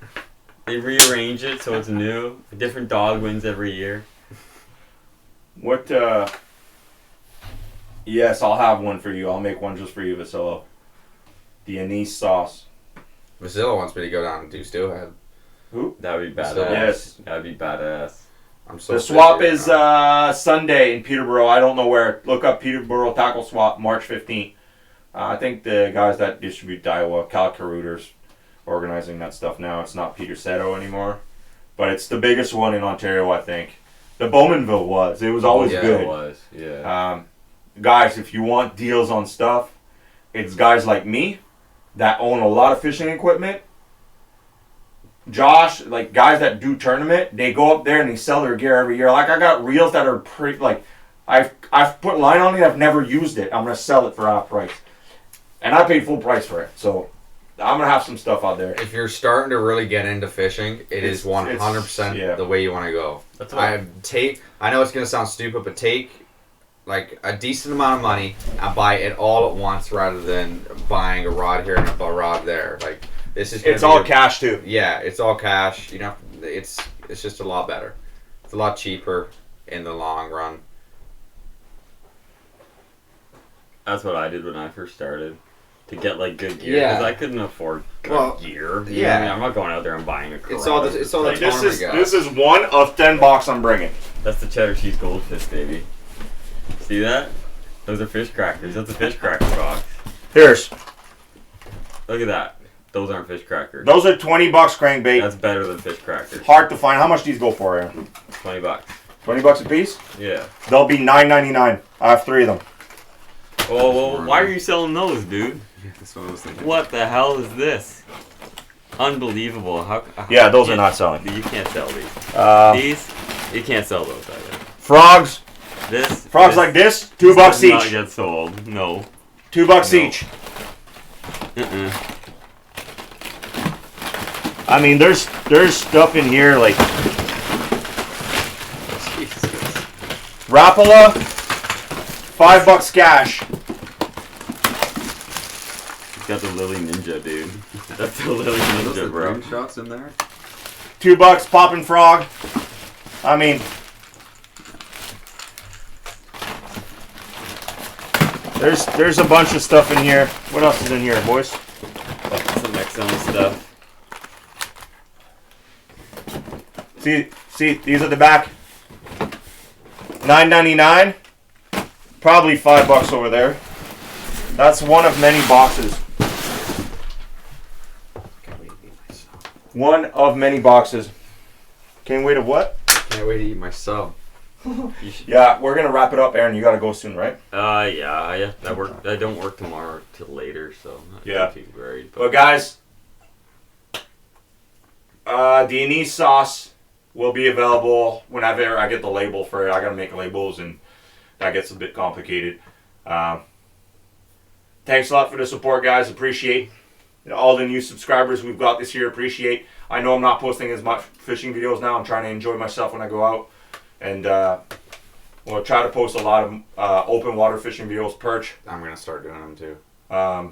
They rearrange it so it's new. A different dog wins every year. What, Yes, I'll have one for you. I'll make one just for you, Vasilla. The anise sauce. Vasilla wants me to go down and do steelhead. That would be badass. So- Yes. That would be badass. I'm so The swap busy is right now. Sunday in Peterborough. I don't know where. Look up Peterborough Tackle Swap, March 15th. I think the guys that distribute Iowa, Cal Carruthers, organizing that stuff now. It's not Peter Seto anymore. But it's the biggest one in Ontario, I think. The Bowmanville was. It was always Yeah, good. It was. Yeah. Guys, if you want deals on stuff, it's guys like me that own a lot of fishing equipment. Josh, like guys that do tournament, they go up there and they sell their gear every year. Like I got reels that are pretty, like I've put line on it, I've never used it. I'm gonna sell it for half price, and I paid full price for it. So I'm gonna have some stuff out there. If you're starting to really get into fishing, it is It's 100% yeah. the way you want to go. That's what I know it's gonna sound stupid, but take like a decent amount of money and buy it all at once rather than buying a rod here and a rod there. Like this is. It's all cash too. Yeah, it's all cash. You know, it's just a lot better. It's a lot cheaper in the long run. That's what I did when I first started. To get like good gear. Yeah. Because I couldn't afford good Well, gear. You yeah. know what I mean? I'm not going out there and buying a Corona. It's all the This tournament is guys. this is one of 10 box I'm bringing. That's the cheddar cheese goldfish, baby. See that? Those are fish crackers. That's a fish cracker box. Here's Look at that. Those aren't fish crackers. those are $20 crankbait. That's better than fish crackers. Hard to find. How much do these go for, Aaron? $20. $20 a piece. Yeah. They'll be $9.99. I have 3 of them. Well, why are you selling those, dude? That's what I was thinking. What the hell is this? Unbelievable. How Yeah, those are not selling. You can't sell these. These, you can't sell those either. Frogs. This. Frogs like this. $2 does not each. get sold. No. $2 No. each. I mean, there's stuff in here like Jesus. Rapala, $5 cash. He's got the Lily Ninja, dude. That's the Lily Those Ninja, the bro. green shots in there. $2 popping frog. I mean, there's a bunch of stuff in here. What else is in here, boys? Some Exxon stuff. See, these at the back. $9.99. Probably $5 over there. That's one of many boxes. Can't wait to eat my sub. One of many boxes. Can't wait to what? Can't wait to eat my sub. You should, Yeah, we're gonna wrap it up, Aaron. You gotta go soon, right? yeah. I don't work tomorrow till later, so I'm not Yeah. too worried. But guys, the anise sauce will be available whenever I get the label for it. I gotta make labels, and that gets a bit complicated. Thanks a lot for the support, guys. Appreciate all the new subscribers we've got this year. Appreciate. I know I'm not posting as much fishing videos now. I'm trying to enjoy myself when I go out, and we'll try to post a lot of open water fishing videos. Perch. I'm gonna start doing them too. I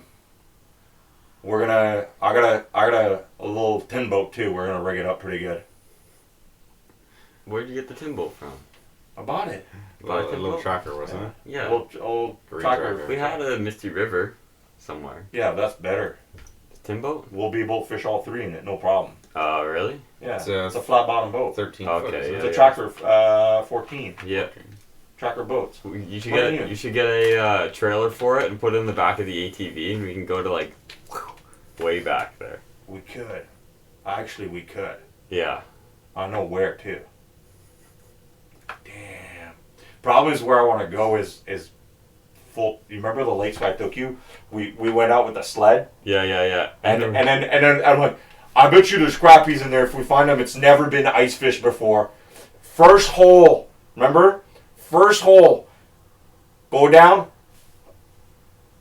got a little tin boat too. We're gonna rig it up pretty good. Where'd you get the tin boat from? I bought it. Bought a A tin little boat? tracker, wasn't it? Yeah. Old Green tracker. tracker. We had a Misty River somewhere. Yeah, that's better. Tin boat? We'll be able to fish all 3 in it, no problem. Oh, really? Yeah, It's it's a a flat bottom boat. 13 Okay, foot. isn't yeah, It's it? a tracker 14. Yeah. Tracker boats. You should What get are you? you should get a trailer for it and put it in the back of the ATV, and we can go to like way back there. We could. Actually, we could. Yeah. I know where too. Damn. Problem is where I want to go is full. You remember the lakes where I took you? We went out with the sled. Yeah. And then I'm like, I bet you there's crappies in there. If we find them, it's never been ice fished before. First hole, remember? First hole. Go down.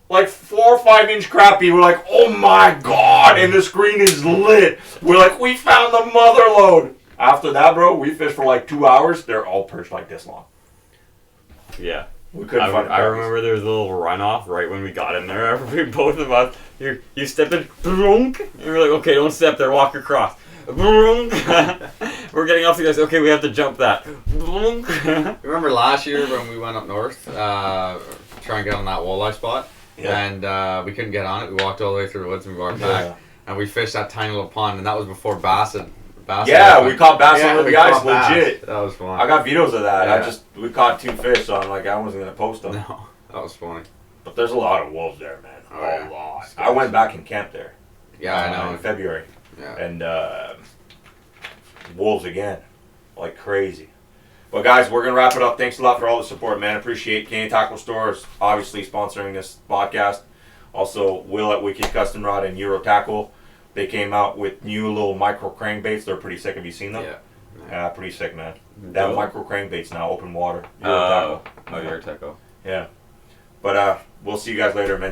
Like 4 or 5 inch crappie. We're like, oh my god! And the screen is lit. We're like, we found the mother lode. After that, bro, we fished for like 2 hours. They're all perched like this long. Yeah. We couldn't find I remember there was a little runoff right when we got in there. Both of us, you step in, and we're like, okay, don't step there, walk across. We're getting off the guys. Okay, we have to jump that. Remember last year when we went up north, try and get on that walleye spot, and we couldn't get on it. We walked all the way through the woods and we walked back, and we fished that tiny little pond, and that was before bass. Yeah, we caught bass on the ice, legit. That was fun. I got videos of that. Yeah. We caught 2 fish, so I'm like, I wasn't gonna post them. No, that was funny. But there's a lot of wolves there, man. Oh, A yeah. lot. I went back and camped there. Yeah, I know. In February. Yeah. And wolves again, like crazy. But guys, we're gonna wrap it up. Thanks a lot for all the support, man. Appreciate Canadian Tackle Stores obviously sponsoring this podcast. Also, Will at Wicked Custom Rod and Euro Tackle. They came out with new little micro crankbaits. They're pretty sick. Have you seen them? Yeah, pretty sick, man. They have micro crankbaits now, open water. Euro Tackle. Euro Tackle. Yeah. But we'll see you guys later, man.